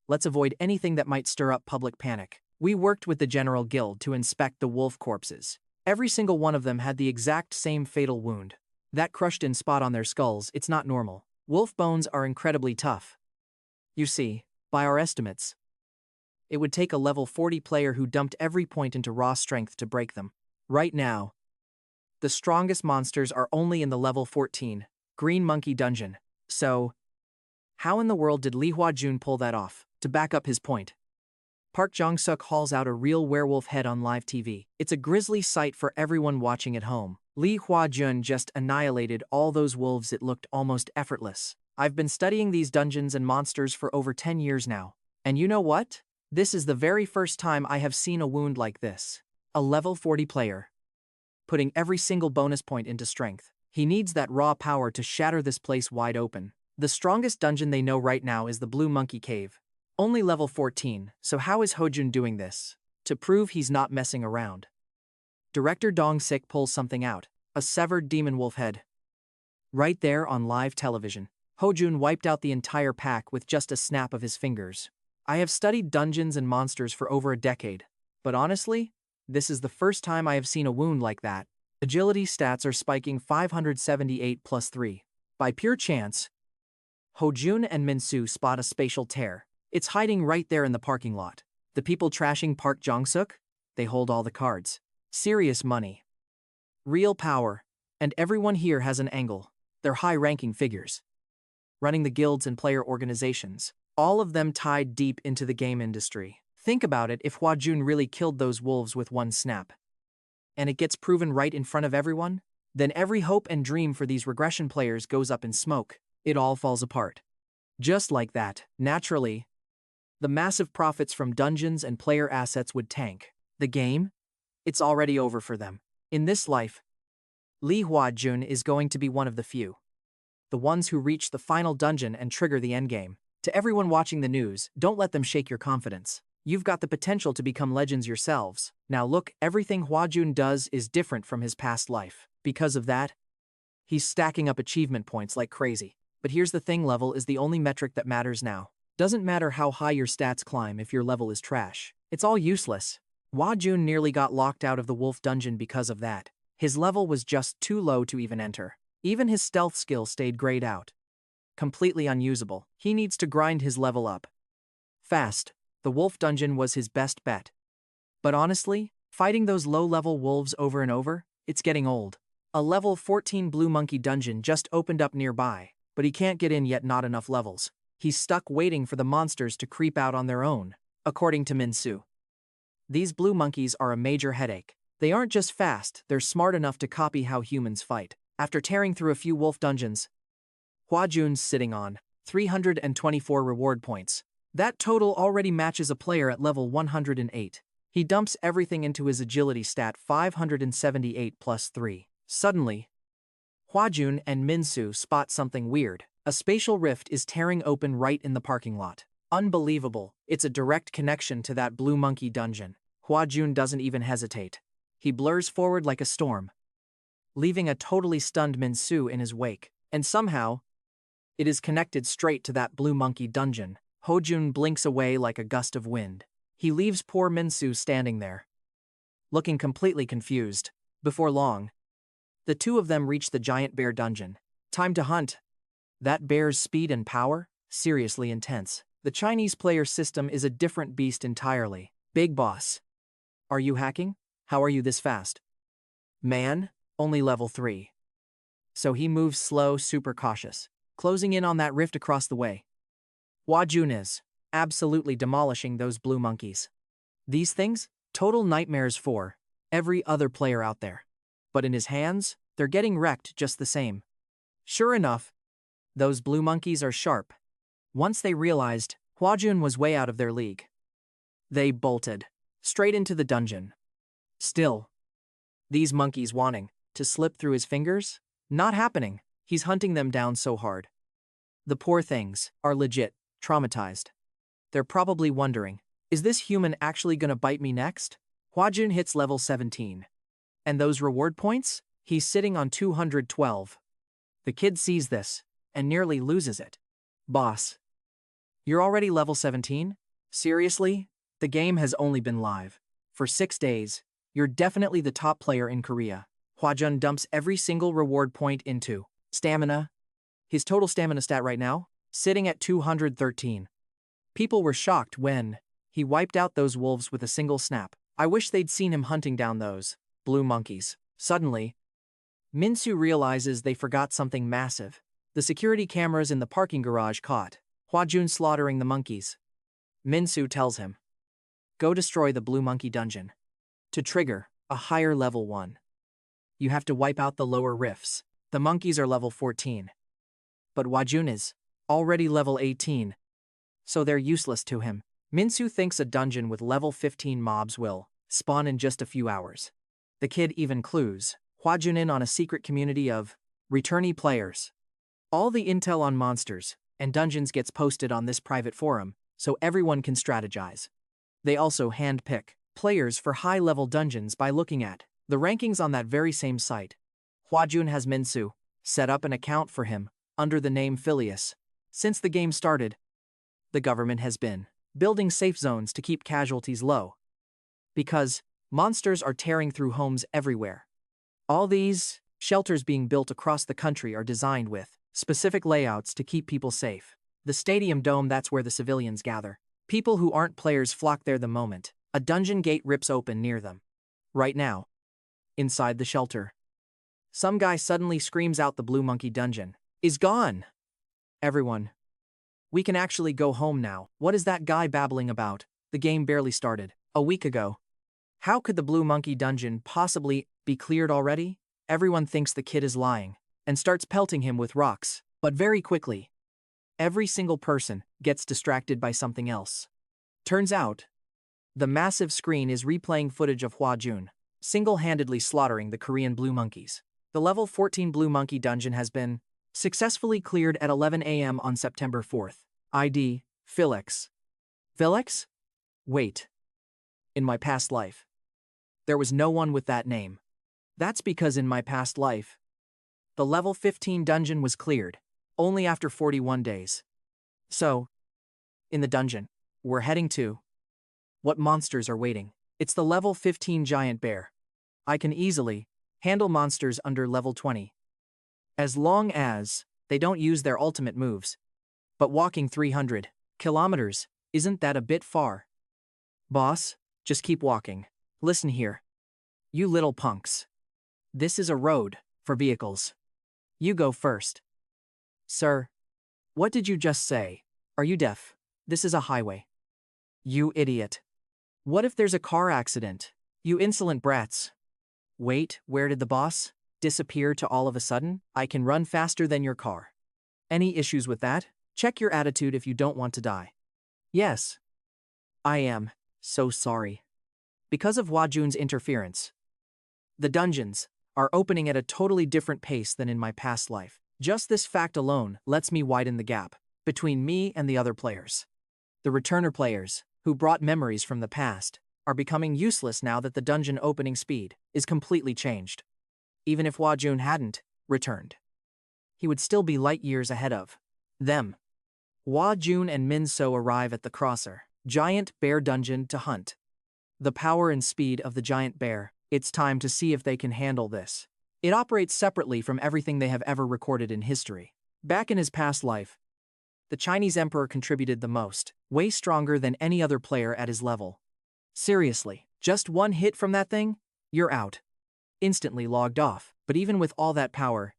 Speaker 1: Let's avoid anything that might stir up public panic. We worked with the General Guild to inspect the wolf corpses. Every single one of them had the exact same fatal wound. That crushed-in spot on their skulls, it's not normal. Wolf bones are incredibly tough. You see, by our estimates, it would take a level 40 player who dumped every point into raw strength to break them. Right now, the strongest monsters are only in the level 14, Green Monkey Dungeon. So, how in the world did Hwa-Jun pull that off? To back up his point, Park Jong-suk hauls out a real werewolf head on live TV. It's a grisly sight for everyone watching at home. Hwa-Jun just annihilated all those wolves. It looked almost effortless. I've been studying these dungeons and monsters for over 10 years now. And you know what? This is the very first time I have seen a wound like this. A level 40 player. Putting every single bonus point into strength. He needs that raw power to shatter this place wide open. The strongest dungeon they know right now is the Blue Monkey Cave. Only level 14, so how is Hwa-Jun doing this? To prove he's not messing around. Director Dong-sik pulls something out. A severed demon wolf head. Right there on live television. Hwa-Jun wiped out the entire pack with just a snap of his fingers. I have studied dungeons and monsters for over a decade, but honestly, this is the first time I have seen a wound like that. Agility stats are spiking 578 plus 3. By pure chance, Hwa-Jun and Min-soo spot a spatial tear. It's hiding right there in the parking lot. The people trashing Park Jong-suk? They hold all the cards. Serious money. Real power. And everyone here has an angle. They're high-ranking figures. Running the guilds and player organizations. All of them tied deep into the game industry. Think about it if Hwa-Jun really killed those wolves with one snap. And it gets proven right in front of everyone? Then every hope and dream for these regression players goes up in smoke. It all falls apart. Just like that, naturally, the massive profits from dungeons and player assets would tank. The game? It's already over for them. In this life, Lee Hwa-Jun is going to be one of the few. The ones who reach the final dungeon and trigger the endgame. To everyone watching the news, don't let them shake your confidence. You've got the potential to become legends yourselves. Now look, everything Hwa-Jun does is different from his past life. Because of that, he's stacking up achievement points like crazy. But here's the thing, level is the only metric that matters now. Doesn't matter how high your stats climb if your level is trash. It's all useless. Hwa-Jun nearly got locked out of the wolf dungeon because of that. His level was just too low to even enter. Even his stealth skill stayed grayed out. Completely unusable. He needs to grind his level up fast. The wolf dungeon was his best bet. But honestly, fighting those low-level wolves over and over, it's getting old. A level 14 Blue Monkey dungeon just opened up nearby, but he can't get in yet, not enough levels. He's stuck waiting for the monsters to creep out on their own, according to Min-soo. These blue monkeys are a major headache. They aren't just fast, they're smart enough to copy how humans fight. After tearing through a few wolf dungeons, Hwa-Jun's sitting on 324 reward points. That total already matches a player at level 108. He dumps everything into his agility stat 578 plus 3. Suddenly, Hwa-Jun and Min-soo spot something weird. A spatial rift is tearing open right in the parking lot. Unbelievable. It's a direct connection to that Blue Monkey dungeon. Hwa-Jun doesn't even hesitate. He blurs forward like a storm, leaving a totally stunned Min-soo in his wake. And somehow, it is connected straight to that Blue Monkey dungeon. Hwa-Jun blinks away like a gust of wind. He leaves poor Min-soo standing there, looking completely confused. Before long, the two of them reach the giant bear dungeon. Time to hunt. That bear's speed and power? Seriously intense. The Chinese player system is a different beast entirely. Big boss. Are you hacking? How are you this fast? Man, only level 3. So he moves slow, super cautious, closing in on that rift across the way. Hwa-Jun is absolutely demolishing those blue monkeys. These things? Total nightmares for every other player out there. But in his hands, they're getting wrecked just the same. Sure enough, those blue monkeys are sharp. Once they realized Hwa-Jun was way out of their league, they bolted straight into the dungeon. Still, these monkeys wanting to slip through his fingers? Not happening. He's hunting them down so hard. The poor things are legit traumatized. They're probably wondering, is this human actually gonna bite me next? Hwa-Jun hits level 17. And those reward points? He's sitting on 212. The kid sees this and nearly loses it. Boss, you're already level 17? Seriously? The game has only been live for 6 days. You're definitely the top player in Korea. Hwa-Jun dumps every single reward point into stamina. His total stamina stat right now, sitting at 213. People were shocked when he wiped out those wolves with a single snap. I wish they'd seen him hunting down those blue monkeys. Suddenly, Min-soo realizes they forgot something massive. The security cameras in the parking garage caught Hwa-Jun slaughtering the monkeys. Min-soo tells him, go destroy the Blue Monkey dungeon. To trigger a higher level 1, you have to wipe out the lower rifts. The monkeys are level 14. But Hwa-Jun is already level 18, so they're useless to him. Min-soo thinks a dungeon with level 15 mobs will spawn in just a few hours. The kid even clues Hwa-Jun in on a secret community of returnee players. All the intel on monsters and dungeons gets posted on this private forum, so everyone can strategize. They also handpick players for high-level dungeons by looking at the rankings on that very same site. Hwa-Jun has Minsu set up an account for him under the name Phileas. Since the game started, the government has been building safe zones to keep casualties low, because monsters are tearing through homes everywhere. All these shelters being built across the country are designed with specific layouts to keep people safe. The stadium dome, that's where the civilians gather. People who aren't players flock there the moment a dungeon gate rips open near them. Right now, inside the shelter, some guy suddenly screams out the Blue Monkey dungeon is gone. Everyone, we can actually go home now. What is that guy babbling about? The game barely started a week ago. How could the Blue Monkey dungeon possibly be cleared already? Everyone thinks the kid is lying and starts pelting him with rocks, but very quickly, every single person gets distracted by something else. Turns out, the massive screen is replaying footage of Hwa-Jun single-handedly slaughtering the Korean Blue Monkeys. The level 14 Blue Monkey dungeon has been successfully cleared at 11 a.m. on September 4th. ID, Felix. Felix? Wait. In my past life, there was no one with that name. That's because in my past life, the level 15 dungeon was cleared only after 41 days. So, in the dungeon we're heading to, what monsters are waiting? It's the level 15 giant bear. I can easily handle monsters under level 20. As long as they don't use their ultimate moves. But walking 300 kilometers, isn't that a bit far? Boss, just keep walking. Listen here. You little punks. This is a road for vehicles. You go first. Sir, what did you just say? Are you deaf? This is a highway. You idiot. What if there's a car accident? You insolent brats. Wait, where did the boss disappear to all of a sudden? I can run faster than your car. Any issues with that? Check your attitude if you don't want to die. Yes. I am so sorry. Because of Hwa-Jun's interference, the dungeons are opening at a totally different pace than in my past life. Just this fact alone lets me widen the gap between me and the other players. The returner players, who brought memories from the past, are becoming useless now that the dungeon opening speed is completely changed. Even if Hwa-Jun hadn't returned, he would still be light years ahead of them. Hwa-Jun and Min-So arrive at the Crosser Giant Bear Dungeon to hunt the power and speed of the giant bear. It's time to see if they can handle this. It operates separately from everything they have ever recorded in history. Back in his past life, the Chinese emperor contributed the most, way stronger than any other player at his level. Seriously, just one hit from that thing? You're out. Instantly logged off. But even with all that power,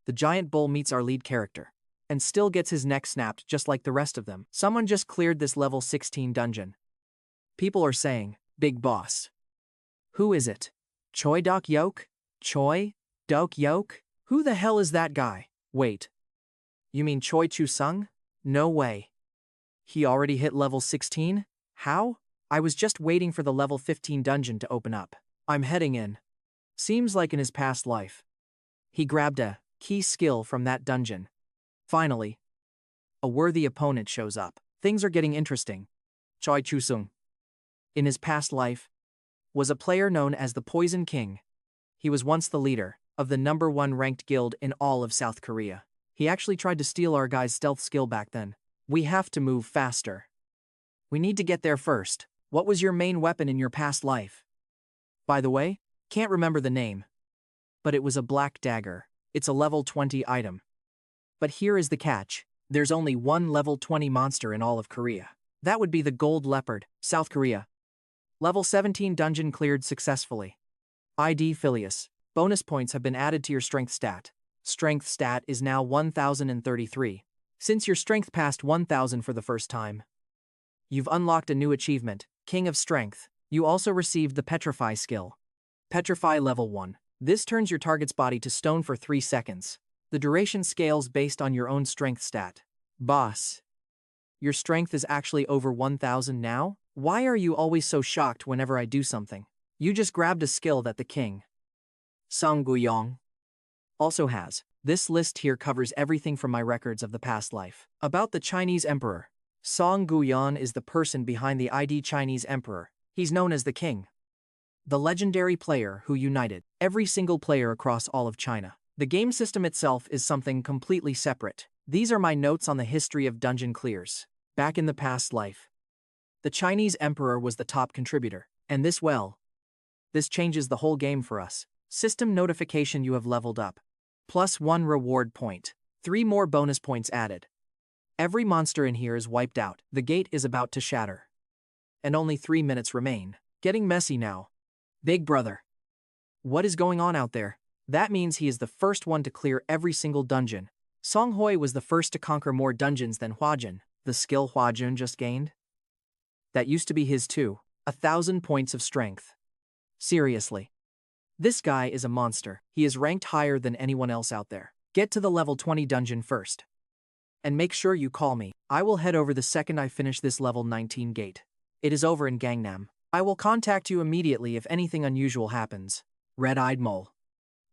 Speaker 1: the giant bull meets our lead character and still gets his neck snapped just like the rest of them. Someone just cleared this level 16 dungeon. People are saying, Big Boss. Who is it? Choi Dok-Yok? Choi Dok-Yok? Who the hell is that guy? Wait. You mean Choi Chu-sung? No way. He already hit level 16? How? I was just waiting for the level 15 dungeon to open up. I'm heading in. Seems like in his past life, he grabbed a key skill from that dungeon. Finally, a worthy opponent shows up. Things are getting interesting. Choi Chu-sung, in his past life, was a player known as the Poison King. He was once the leader of the #1 ranked guild in all of South Korea. He actually tried to steal our guy's stealth skill back then. We have to move faster. We need to get there first. What was your main weapon in your past life? By the way, can't remember the name. But it was a black dagger. It's a level 20 item. But here is the catch. There's only one level 20 monster in all of Korea. That would be the Gold Leopard, South Korea. Level 17 dungeon cleared successfully. ID Phileas. Bonus points have been added to your strength stat. Strength stat is now 1033. Since your strength passed 1000 for the first time, you've unlocked a new achievement, King of Strength. You also received the Petrify skill. Petrify level 1. This turns your target's body to stone for 3 seconds. The duration scales based on your own strength stat. Boss, your strength is actually over 1000 now? Why are you always so shocked whenever I do something? You just grabbed a skill that the king, Song Guyong, also has. This list here covers everything from my records of the past life. About the Chinese emperor. Song Guyan is the person behind the ID Chinese emperor. He's known as the king, the legendary player who united every single player across all of China. The game system itself is something completely separate. These are my notes on the history of dungeon clears. Back in the past life, the Chinese emperor was the top contributor. And this changes the whole game for us. System notification: you have leveled up. +1 reward point. 3 more bonus points added. Every monster in here is wiped out. The gate is about to shatter. And only 3 minutes remain. Getting messy now. Big brother. What is going on out there? That means he is the first one to clear every single dungeon. Song Hui was the first to conquer more dungeons than Hwa-Jun. The skill Hwa-Jun just gained? That used to be his too. 1,000 points of strength. Seriously. This guy is a monster. He is ranked higher than anyone else out there. Get to the level 20 dungeon first. And make sure you call me. I will head over the second I finish this level 19 gate. It is over in Gangnam. I will contact you immediately if anything unusual happens. Red-eyed mole.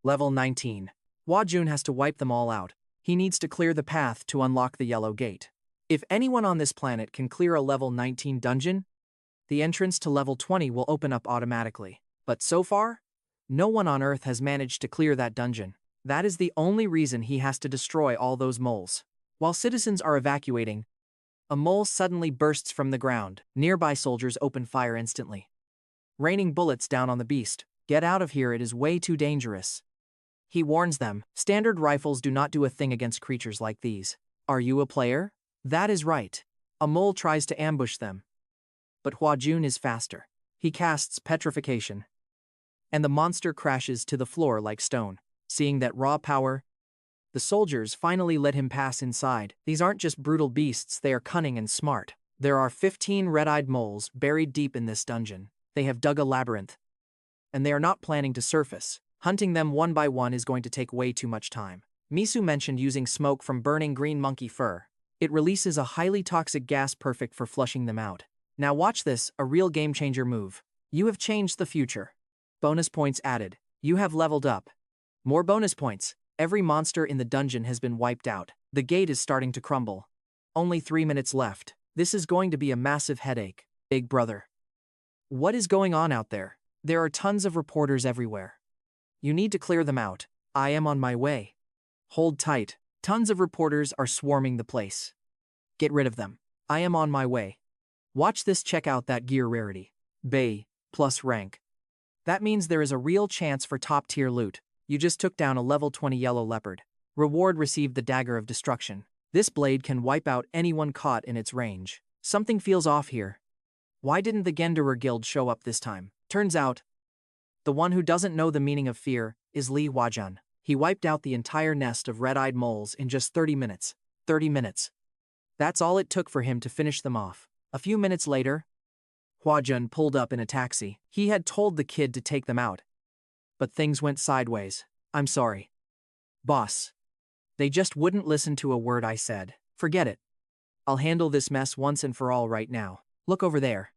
Speaker 1: Level 19. Hwa-Jun has to wipe them all out. He needs to clear the path to unlock the yellow gate. If anyone on this planet can clear a level 19 dungeon, the entrance to level 20 will open up automatically. But so far, no one on Earth has managed to clear that dungeon. That is the only reason he has to destroy all those moles. While citizens are evacuating, a mole suddenly bursts from the ground. Nearby soldiers open fire instantly, raining bullets down on the beast. Get out of here, it is way too dangerous. He warns them, standard rifles do not do a thing against creatures like these. Are you a player? That is right. A mole tries to ambush them. But Hwa-Jun is faster. He casts petrification, and the monster crashes to the floor like stone. Seeing that raw power, the soldiers finally let him pass inside. These aren't just brutal beasts, they are cunning and smart. There are 15 red-eyed moles buried deep in this dungeon. They have dug a labyrinth, and they are not planning to surface. Hunting them one by one is going to take way too much time. Misu mentioned using smoke from burning green monkey fur. It releases a highly toxic gas perfect for flushing them out. Now watch this, a real game-changer move. You have changed the future. Bonus points added. You have leveled up. More bonus points. Every monster in the dungeon has been wiped out. The gate is starting to crumble. Only 3 minutes left. This is going to be a massive headache. Big brother. What is going on out there? There are tons of reporters everywhere. You need to clear them out. I am on my way. Hold tight. Tons of reporters are swarming the place. Get rid of them. I am on my way. Watch this, check out that gear rarity. Bay, plus rank. That means there is a real chance for top tier loot. You just took down a level 20 yellow leopard. Reward received the dagger of destruction. This blade can wipe out anyone caught in its range. Something feels off here. Why didn't the Genderer Guild show up this time? Turns out, the one who doesn't know the meaning of fear is Hwa-Jun. He wiped out the entire nest of red-eyed moles in just 30 minutes. 30 minutes. That's all it took for him to finish them off. A few minutes later, Hwa-Jun pulled up in a taxi. He had told the kid to take them out, but things went sideways. I'm sorry, boss. They just wouldn't listen to a word I said. Forget it. I'll handle this mess once and for all right now. Look over there.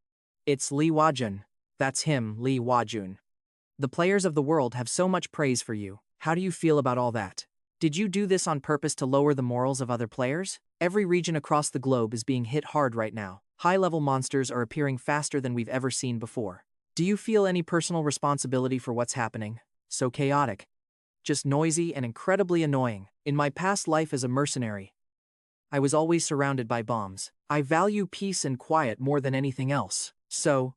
Speaker 1: It's Hwa-Jun. That's him, Hwa-Jun. The players of the world have so much praise for you. How do you feel about all that? Did you do this on purpose to lower the morals of other players? Every region across the globe is being hit hard right now. High-level monsters are appearing faster than we've ever seen before. Do you feel any personal responsibility for what's happening? So chaotic. Just noisy and incredibly annoying. In my past life as a mercenary, I was always surrounded by bombs. I value peace and quiet more than anything else. So,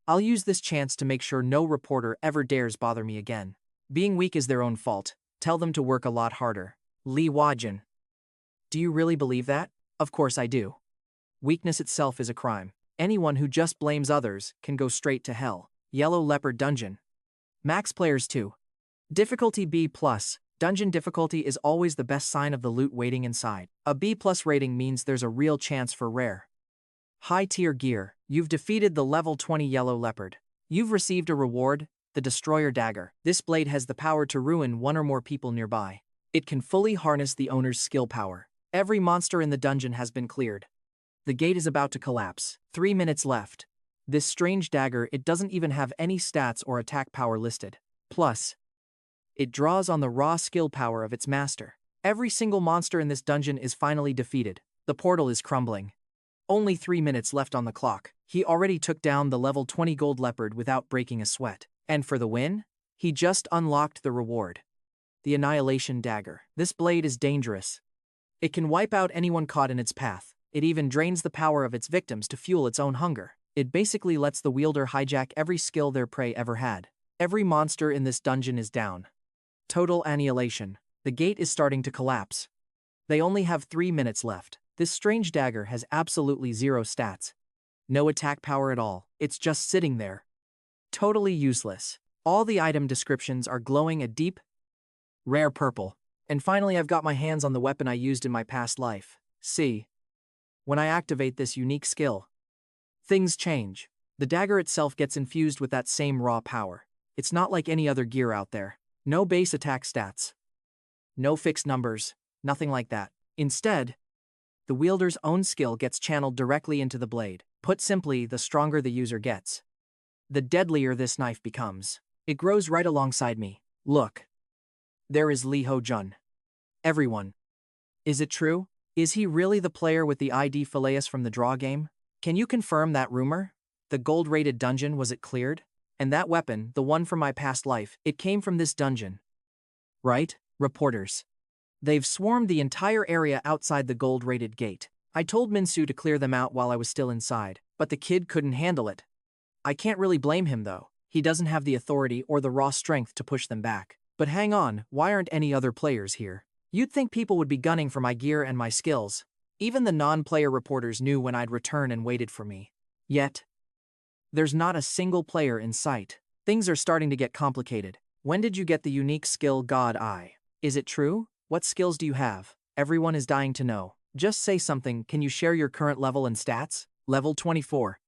Speaker 1: I'll use this chance to make sure no reporter ever dares bother me again. Being weak is their own fault. Tell them to work a lot harder. Hwa-Jun. Do you really believe that? Of course I do. Weakness itself is a crime. Anyone who just blames others can go straight to hell. Yellow Leopard Dungeon. Max players 2. Difficulty B+. Dungeon difficulty is always the best sign of the loot waiting inside. A B+ rating means there's a real chance for rare, high-tier gear. You've defeated the level 20 Yellow Leopard. You've received a reward, the Destroyer Dagger. This blade has the power to ruin one or more people nearby. It can fully harness the owner's skill power. Every monster in the dungeon has been cleared. The gate is about to collapse. 3 minutes left. This strange dagger, it doesn't even have any stats or attack power listed. Plus, it draws on the raw skill power of its master. Every single monster in this dungeon is finally defeated. The portal is crumbling. Only 3 minutes left on the clock. He already took down the level 20 gold leopard without breaking a sweat. And for the win, he just unlocked the reward. The Annihilation Dagger. This blade is dangerous. It can wipe out anyone caught in its path. It even drains the power of its victims to fuel its own hunger. It basically lets the wielder hijack every skill their prey ever had. Every monster in this dungeon is down. Total annihilation. The gate is starting to collapse. They only have 3 minutes left. This strange dagger has absolutely zero stats. No attack power at all. It's just sitting there. Totally useless. All the item descriptions are glowing a deep, rare purple. And finally I've got my hands on the weapon I used in my past life. See? When I activate this unique skill, things change. The dagger itself gets infused with that same raw power. It's not like any other gear out there. No base attack stats. No fixed numbers. Nothing like that. Instead, the wielder's own skill gets channeled directly into the blade. Put simply, the stronger the user gets, the deadlier this knife becomes. It grows right alongside me. Look. There is Hwa-Jun. Everyone. Is it true? Is he really the player with the ID Phileas from the draw game? Can you confirm that rumor? The gold-rated dungeon, was it cleared? And that weapon, the one from my past life, it came from this dungeon. Right? Reporters. They've swarmed the entire area outside the gold-rated gate. I told Minsu to clear them out while I was still inside, but the kid couldn't handle it. I can't really blame him though. He doesn't have the authority or the raw strength to push them back. But hang on, why aren't any other players here? You'd think people would be gunning for my gear and my skills. Even the non-player reporters knew when I'd return and waited for me. Yet, there's not a single player in sight. Things are starting to get complicated. When did you get the unique skill God Eye? Is it true? What skills do you have? Everyone is dying to know. Just say something. Can you share your current level and stats? Level 24.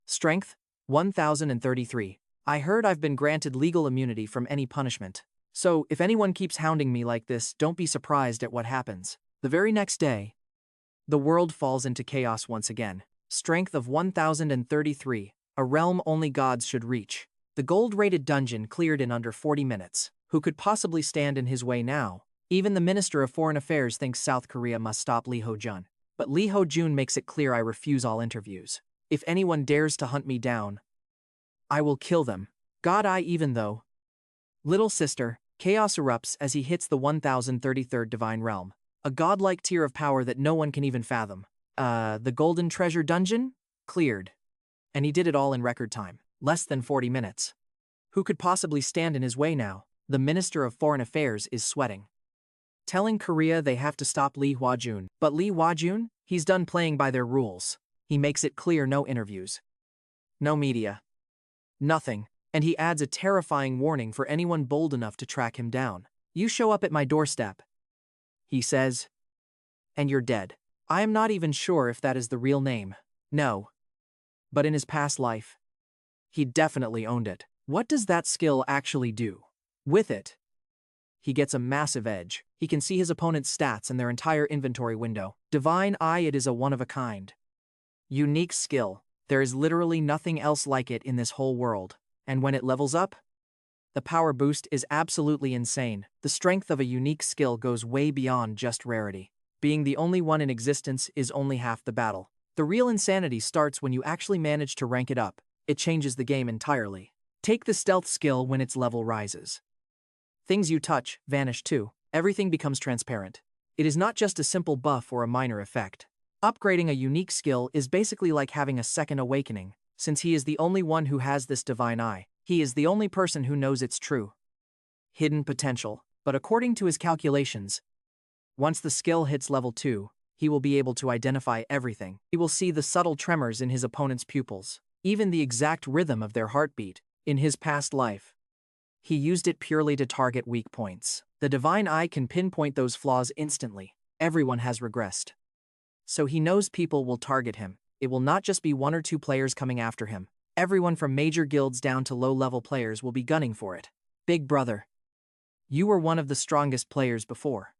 Speaker 1: Strength? 1033. I heard I've been granted legal immunity from any punishment. So, if anyone keeps hounding me like this, don't be surprised at what happens. The very next day, the world falls into chaos once again. Strength of 1033, a realm only gods should reach. The gold-rated dungeon cleared in under 40 minutes. Who could possibly stand in his way now? Even the Minister of Foreign Affairs thinks South Korea must stop Hwa-Jun. But Hwa-Jun makes it clear I refuse all interviews. If anyone dares to hunt me down, I will kill them. God Eye even though. Little sister, chaos erupts as he hits the 1033rd divine realm. A godlike tier of power that no one can even fathom. The golden treasure dungeon? Cleared. And he did it all in record time. Less than 40 minutes. Who could possibly stand in his way now? The Minister of Foreign Affairs is sweating. Telling Korea they have to stop Hwa-Jun. But Hwa-Jun? He's done playing by their rules. He makes it clear no interviews. No media. Nothing. And he adds a terrifying warning for anyone bold enough to track him down. You show up at my doorstep, he says, and you're dead. I am not even sure if that is the real name. No. But in his past life, he definitely owned it. What does that skill actually do? With it, he gets a massive edge. He can see his opponent's stats and their entire inventory window. Divine Eye, it is a one-of-a-kind. Unique skill. There is literally nothing else like it in this whole world. And when it levels up, the power boost is absolutely insane. The strength of a unique skill goes way beyond just rarity. Being the only one in existence is only half the battle. The real insanity starts when you actually manage to rank it up. It changes the game entirely. Take the stealth skill when its level rises. Things you touch vanish too. Everything becomes transparent. It is not just a simple buff or a minor effect. Upgrading a unique skill is basically like having a second awakening. Since he is the only one who has this divine eye, he is the only person who knows its true hidden potential. But according to his calculations, once the skill hits level 2, he will be able to identify everything. He will see the subtle tremors in his opponent's pupils, even the exact rhythm of their heartbeat. In his past life, he used it purely to target weak points. The divine eye can pinpoint those flaws instantly. Everyone has regressed. So he knows people will target him. It will not just be 1 or 2 players coming after him. Everyone from major guilds down to low-level players will be gunning for it. Big brother, you were one of the strongest players before,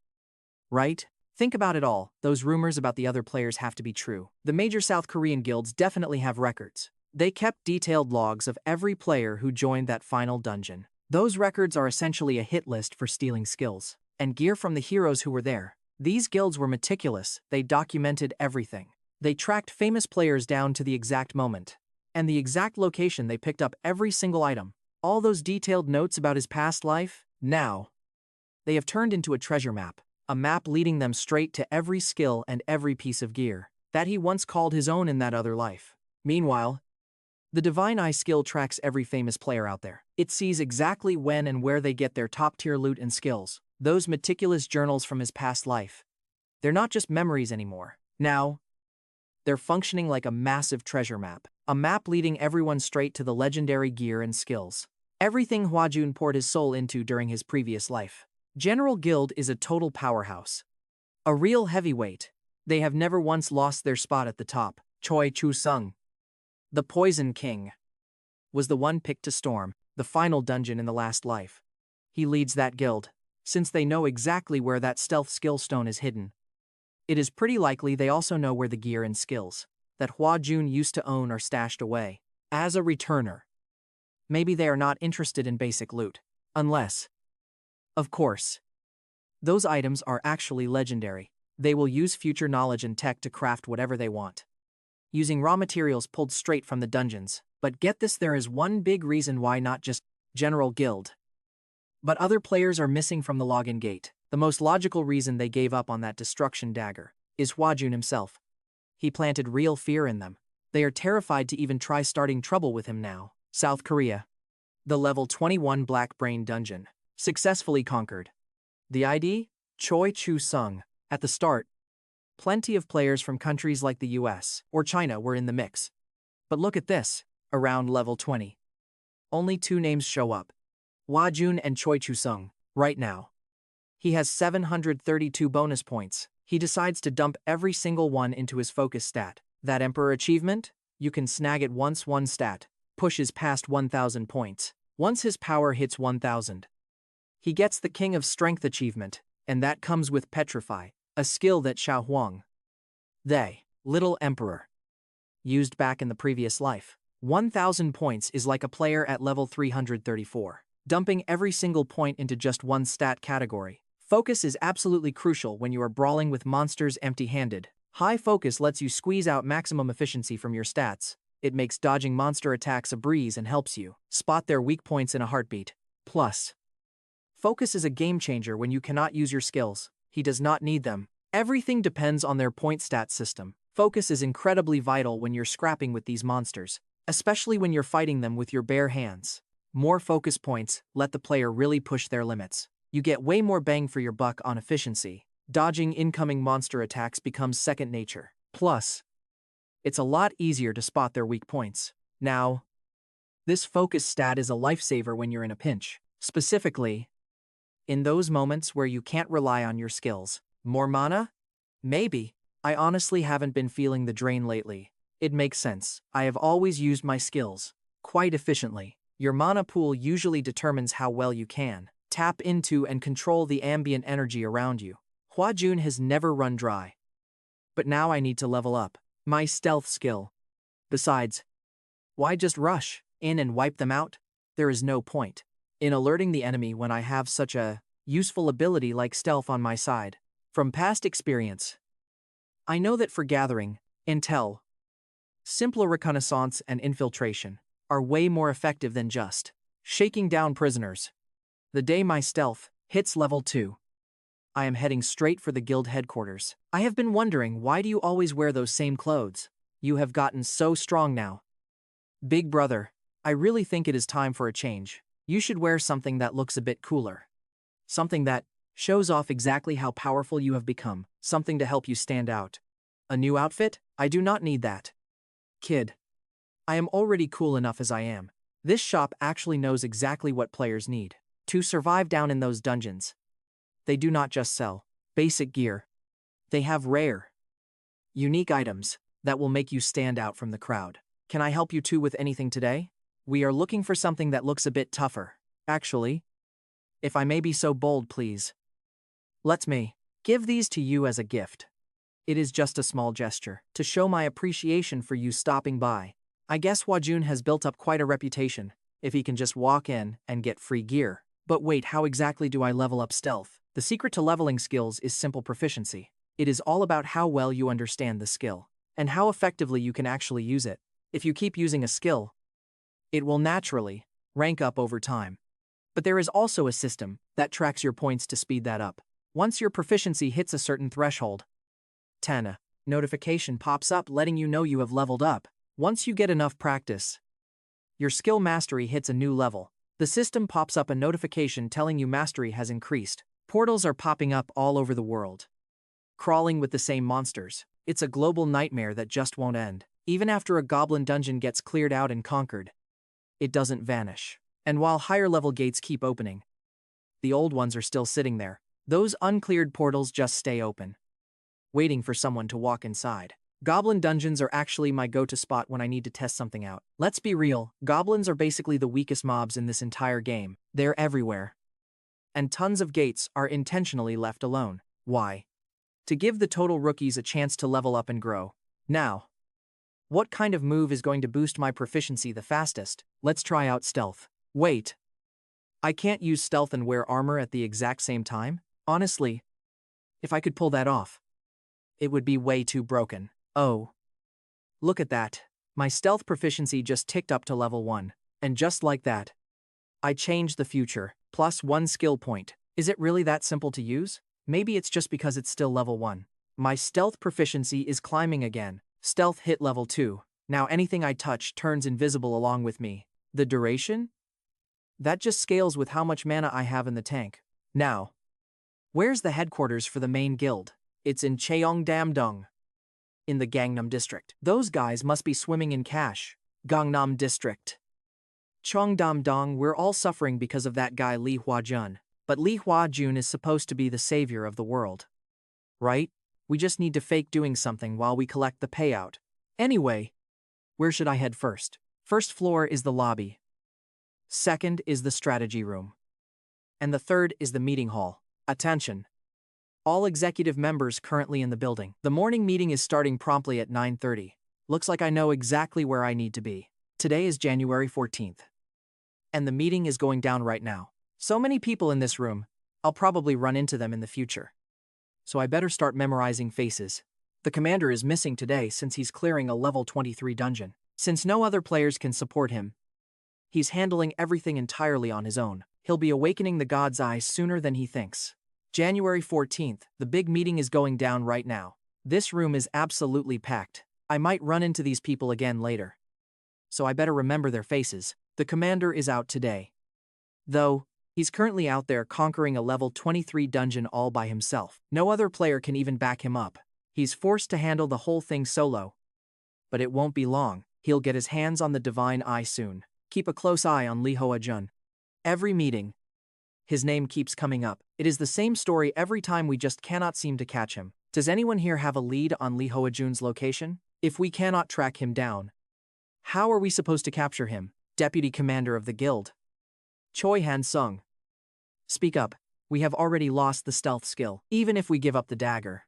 Speaker 1: right? Think about it all, those rumors about the other players have to be true. The major South Korean guilds definitely have records. They kept detailed logs of every player who joined that final dungeon. Those records are essentially a hit list for stealing skills and gear from the heroes who were there. These guilds were meticulous, they documented everything. They tracked famous players down to the exact moment and the exact location they picked up every single item. All those detailed notes about his past life, now, they have turned into a treasure map. A map leading them straight to every skill and every piece of gear that he once called his own in that other life. Meanwhile, the Divine Eye skill tracks every famous player out there. It sees exactly when and where they get their top-tier loot and skills. Those meticulous journals from his past life. They're not just memories anymore. Now, they're functioning like a massive treasure map. A map leading everyone straight to the legendary gear and skills. Everything Hwa-Jun poured his soul into during his previous life. General Guild is a total powerhouse. A real heavyweight. They have never once lost their spot at the top. Choi Chu-sung, the Poison King, was the one picked to storm the final dungeon in the last life. He leads that guild, since they know exactly where that stealth skill stone is hidden. It is pretty likely they also know where the gear and skills that Hwa-Jun used to own are stashed away. As a returner, maybe they are not interested in basic loot. Unless, of course, those items are actually legendary. They will use future knowledge and tech to craft whatever they want, using raw materials pulled straight from the dungeons. But get this, there is one big reason why not just General Guild, but other players are missing from the login gate. The most logical reason they gave up on that destruction dagger is Hwa-Jun himself. He planted real fear in them. They are terrified to even try starting trouble with him now. South Korea. The level 21 Black Brain Dungeon. Successfully conquered. The ID? Choi Chu-sung. At the start, plenty of players from countries like the US or China were in the mix. But look at this, around level 20. Only 2 names show up. Hwa-Jun and Choi Chu-sung, right now. He has 732 bonus points. He decides to dump every single one into his focus stat. That Emperor achievement? You can snag it once one stat pushes past 1,000 points. Once his power hits 1,000. He gets the King of Strength achievement, and that comes with Petrify, a skill that Xiao Huang, the Little Emperor, used back in the previous life. 1,000 points is like a player at level 334, dumping every single point into just one stat category. Focus is absolutely crucial when you are brawling with monsters empty-handed. High focus lets you squeeze out maximum efficiency from your stats. It makes dodging monster attacks a breeze and helps you spot their weak points in a heartbeat. Plus, focus is a game changer when you cannot use your skills. He does not need them. Everything depends on their point stat system. Focus is incredibly vital when you're scrapping with these monsters, especially when you're fighting them with your bare hands. More focus points let the player really push their limits. You get way more bang for your buck on efficiency. Dodging incoming monster attacks becomes second nature. Plus, it's a lot easier to spot their weak points. Now, this focus stat is a lifesaver when you're in a pinch. Specifically, in those moments where you can't rely on your skills. More mana? Maybe. I honestly haven't been feeling the drain lately. It makes sense. I have always used my skills quite efficiently. Your mana pool usually determines how well you can tap into and control the ambient energy around you. Hwa-Jun has never run dry. But now I need to level up my stealth skill. Besides, why just rush in and wipe them out? There is no point in alerting the enemy when I have such a useful ability like stealth on my side. From past experience, I know that for gathering intel, simpler reconnaissance and infiltration are way more effective than just shaking down prisoners. The day my stealth hits level 2, I am heading straight for the guild headquarters. I have been wondering, why do you always wear those same clothes? You have gotten so strong now. Big brother, I really think it is time for a change. You should wear something that looks a bit cooler. Something that shows off exactly how powerful you have become. Something to help you stand out. A new outfit? I do not need that. Kid, I am already cool enough as I am. This shop actually knows exactly what players need to survive down in those dungeons. They do not just sell basic gear. They have rare, unique items that will make you stand out from the crowd. Can I help you too with anything today? We are looking for something that looks a bit tougher. Actually, if I may be so bold, please. Let me. Give these to you as a gift. It is just a small gesture to show my appreciation for you stopping by. I guess Hwa-Jun has built up quite a reputation, if he can just walk in and get free gear. But wait, how exactly do I level up stealth? The secret to leveling skills is simple proficiency. It is all about how well you understand the skill, and how effectively you can actually use it. If you keep using a skill, it will naturally rank up over time. But there is also a system that tracks your points to speed that up. Once your proficiency hits a certain threshold, 10. Notification pops up letting you know you have leveled up. Once you get enough practice, your skill mastery hits a new level. The system pops up a notification telling you mastery has increased. Portals are popping up all over the world, crawling with the same monsters. It's a global nightmare that just won't end. Even after a goblin dungeon gets cleared out and conquered, it doesn't vanish. And while higher level gates keep opening, the old ones are still sitting there. Those uncleared portals just stay open, waiting for someone to walk inside. Goblin dungeons are actually my go-to spot when I need to test something out. Let's be real, goblins are basically the weakest mobs in this entire game. They're everywhere, and tons of gates are intentionally left alone. Why? To give the total rookies a chance to level up and grow. Now, what kind of move is going to boost my proficiency the fastest? Let's try out stealth. Wait, I can't use stealth and wear armor at the exact same time? Honestly, if I could pull that off, it would be way too broken. Oh, look at that. My stealth proficiency just ticked up to level 1. And just like that, I changed the future. +1 skill point. Is it really that simple to use? Maybe it's just because it's still level 1. My stealth proficiency is climbing again. Stealth hit level 2. Now anything I touch turns invisible along with me. The duration? That just scales with how much mana I have in the tank. Now, where's the headquarters for the main guild? It's in Cheongdam-dong, in the Gangnam district. Those guys must be swimming in cash. Gangnam district. Cheongdam-dong, we're all suffering because of that guy Lee Hwa-Jun. But Lee Hwa-Jun is supposed to be the savior of the world, right? We just need to fake doing something while we collect the payout. Anyway, where should I head first? First floor is the lobby. Second is the strategy room. And the third is the meeting hall. Attention! All executive members currently in the building. The morning meeting is starting promptly at 9:30. Looks like I know exactly where I need to be. Today is January 14th. And the meeting is going down right now. So many people in this room, I'll probably run into them in the future. So I better start memorizing faces. The commander is missing today since he's clearing a level 23 dungeon. Since no other players can support him, he's handling everything entirely on his own. He'll be awakening the God's Eye sooner than he thinks. January 14th, the big meeting is going down right now. This room is absolutely packed. I might run into these people again later, so I better remember their faces. The commander is out today, though he's currently out there conquering a level 23 dungeon all by himself. No other player can even back him up. He's forced to handle the whole thing solo. But it won't be long. He'll get his hands on the Divine Eye soon. Keep a close eye on Lee Hwa-Jun. Every meeting, his name keeps coming up. It is the same story every time, we just cannot seem to catch him. Does anyone here have a lead on Lee Hwa-Jun's location? If we cannot track him down, how are we supposed to capture him? Deputy Commander of the Guild, Choi Han-sung. Speak up. We have already lost the stealth skill. Even if we give up the dagger,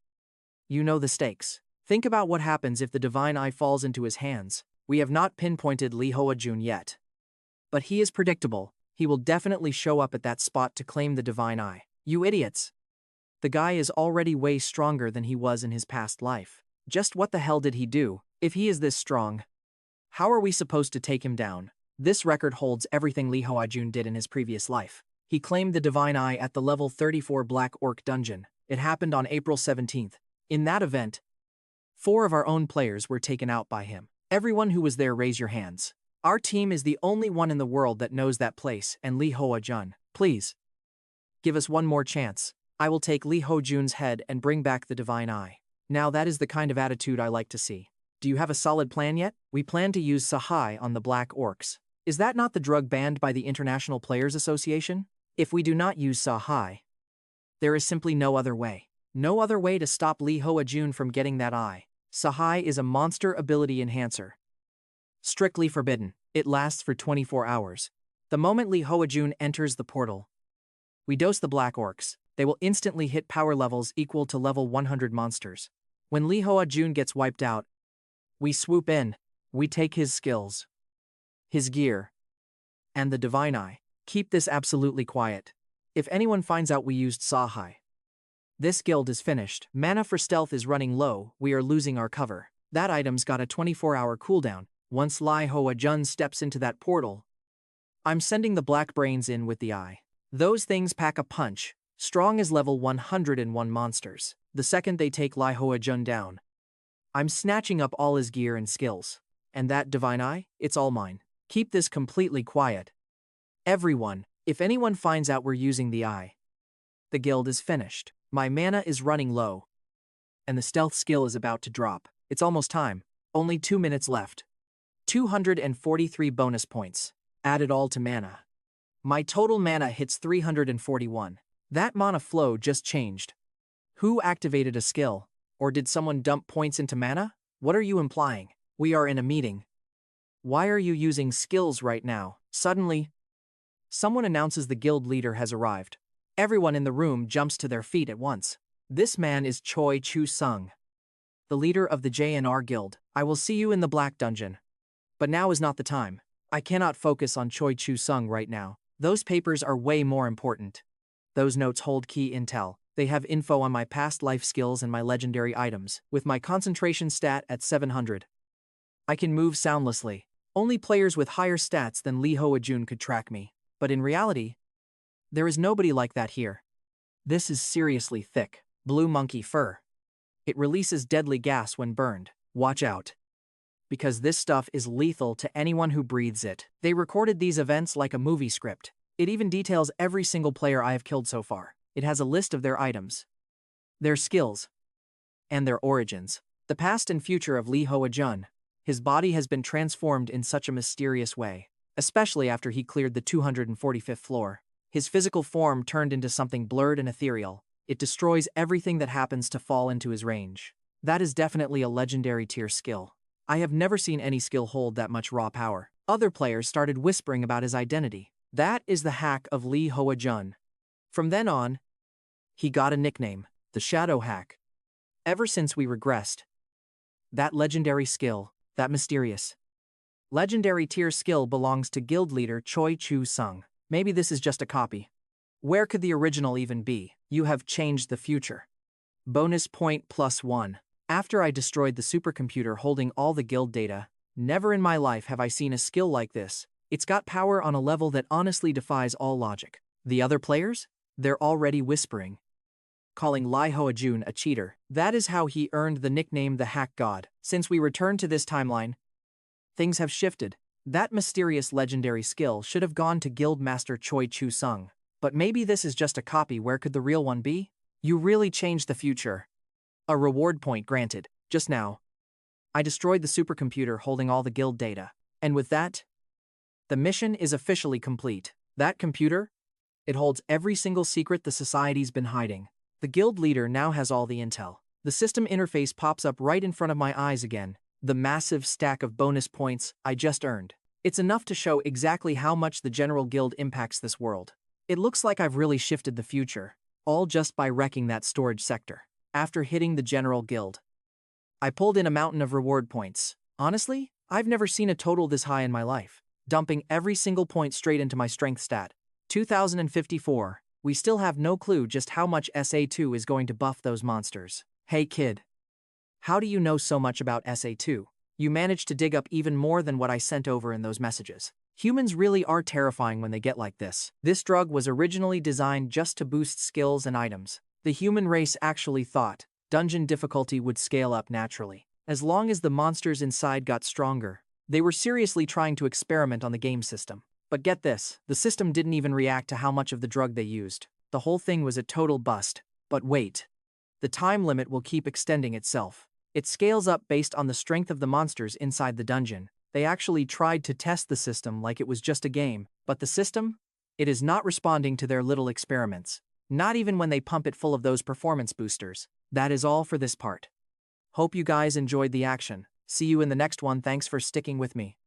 Speaker 1: you know the stakes. Think about what happens if the Divine Eye falls into his hands. We have not pinpointed Lee Hwa-Jun yet, but he is predictable. He will definitely show up at that spot to claim the Divine Eye. You idiots! The guy is already way stronger than he was in his past life. Just what the hell did he do? If he is this strong, how are we supposed to take him down? This record holds everything Lee Hwa-Jun did in his previous life. He claimed the Divine Eye at the level 34 Black Orc dungeon. It happened on April 17th. In that event, 4 of our own players were taken out by him. Everyone who was there, raise your hands. Our team is the only one in the world that knows that place and Lee Hwa-Jun. Please, give us one more chance. I will take Lee Hwa-Jun's head and bring back the Divine Eye. Now that is the kind of attitude I like to see. Do you have a solid plan yet? We plan to use Sahai on the Black Orcs. Is that not the drug banned by the International Players Association? If we do not use Sahai, there is simply no other way. No other way to stop Lee Hwa-Jun from getting that eye. Sahai is a monster ability enhancer. Strictly forbidden. It lasts for 24 hours. The moment Lee Hwa-Jun enters the portal, we dose the Black Orcs. They will instantly hit power levels equal to level 100 monsters. When Hwa-Jun gets wiped out, we swoop in. We take his skills, his gear, and the Divine Eye. Keep this absolutely quiet. If anyone finds out we used Sahai, this guild is finished. Mana for stealth is running low, we are losing our cover. That item's got a 24-hour cooldown. Once Hwa-Jun steps into that portal, I'm sending the Black Brains in with the Eye. Those things pack a punch, strong as level 101 monsters. The second they take Hwa-Jun down, I'm snatching up all his gear and skills. And that Divine Eye, it's all mine. Keep this completely quiet. Everyone, if anyone finds out we're using the Eye, the guild is finished. My mana is running low, and the stealth skill is about to drop. It's almost time. Only 2 minutes left. 243 bonus points. Add it all to mana. My total mana hits 341. That mana flow just changed. Who activated a skill? Or did someone dump points into mana? What are you implying? We are in a meeting. Why are you using skills right now? Suddenly, someone announces the guild leader has arrived. Everyone in the room jumps to their feet at once. This man is Choi Chu-sung, the leader of the JNR Guild. I will see you in the Black Dungeon. But now is not the time. I cannot focus on Choi Chu-sung right now. Those papers are way more important. Those notes hold key intel. They have info on my past life skills and my legendary items. With my concentration stat at 700, I can move soundlessly. Only players with higher stats than Hwa-Jun could track me. But in reality, there is nobody like that here. This is seriously thick. Blue monkey fur. It releases deadly gas when burned. Watch out. Because this stuff is lethal to anyone who breathes it. They recorded these events like a movie script. It even details every single player I have killed so far. It has a list of their items, their skills, and their origins. The past and future of Hwa-Jun. His body has been transformed in such a mysterious way, especially after he cleared the 245th floor. His physical form turned into something blurred and ethereal. It destroys everything that happens to fall into his range. That is definitely a legendary tier skill. I have never seen any skill hold that much raw power. Other players started whispering about his identity. That is the hack of Hwa-Jun. From then on, he got a nickname, the Shadow Hack. Ever since we regressed, that legendary skill, that mysterious legendary tier skill belongs to guild leader Choi Chu-sung. Maybe this is just a copy. Where could the original even be? You have changed the future. Bonus point +1. After I destroyed the supercomputer holding all the guild data, never in my life have I seen a skill like this. It's got power on a level that honestly defies all logic. The other players? They're already whispering, calling Hwa-Jun a cheater. That is how he earned the nickname the Hack God. Since we returned to this timeline, things have shifted. That mysterious legendary skill should have gone to Guild Master Choi Chu-sung. But maybe this is just a copy. Where could the real one be? You really changed the future. A reward point granted. Just now, I destroyed the supercomputer holding all the guild data. And with that, the mission is officially complete. That computer? It holds every single secret the society's been hiding. The guild leader now has all the intel. The system interface pops up right in front of my eyes again. The massive stack of bonus points I just earned. It's enough to show exactly how much the General Guild impacts this world. It looks like I've really shifted the future, all just by wrecking that storage sector. After hitting the General Guild, I pulled in a mountain of reward points. Honestly, I've never seen a total this high in my life, dumping every single point straight into my strength stat. 2054. We still have no clue just how much SA2 is going to buff those monsters. Hey kid, how do you know so much about SA2? You managed to dig up even more than what I sent over in those messages. Humans really are terrifying when they get like this. This drug was originally designed just to boost skills and items. The human race actually thought dungeon difficulty would scale up naturally. As long as the monsters inside got stronger, they were seriously trying to experiment on the game system. But get this, the system didn't even react to how much of the drug they used. The whole thing was a total bust. But wait, the time limit will keep extending itself. It scales up based on the strength of the monsters inside the dungeon. They actually tried to test the system like it was just a game, but the system? It is not responding to their little experiments. Not even when they pump it full of those performance boosters. That is all for this part. Hope you guys enjoyed the action. See you in the next one. Thanks for sticking with me.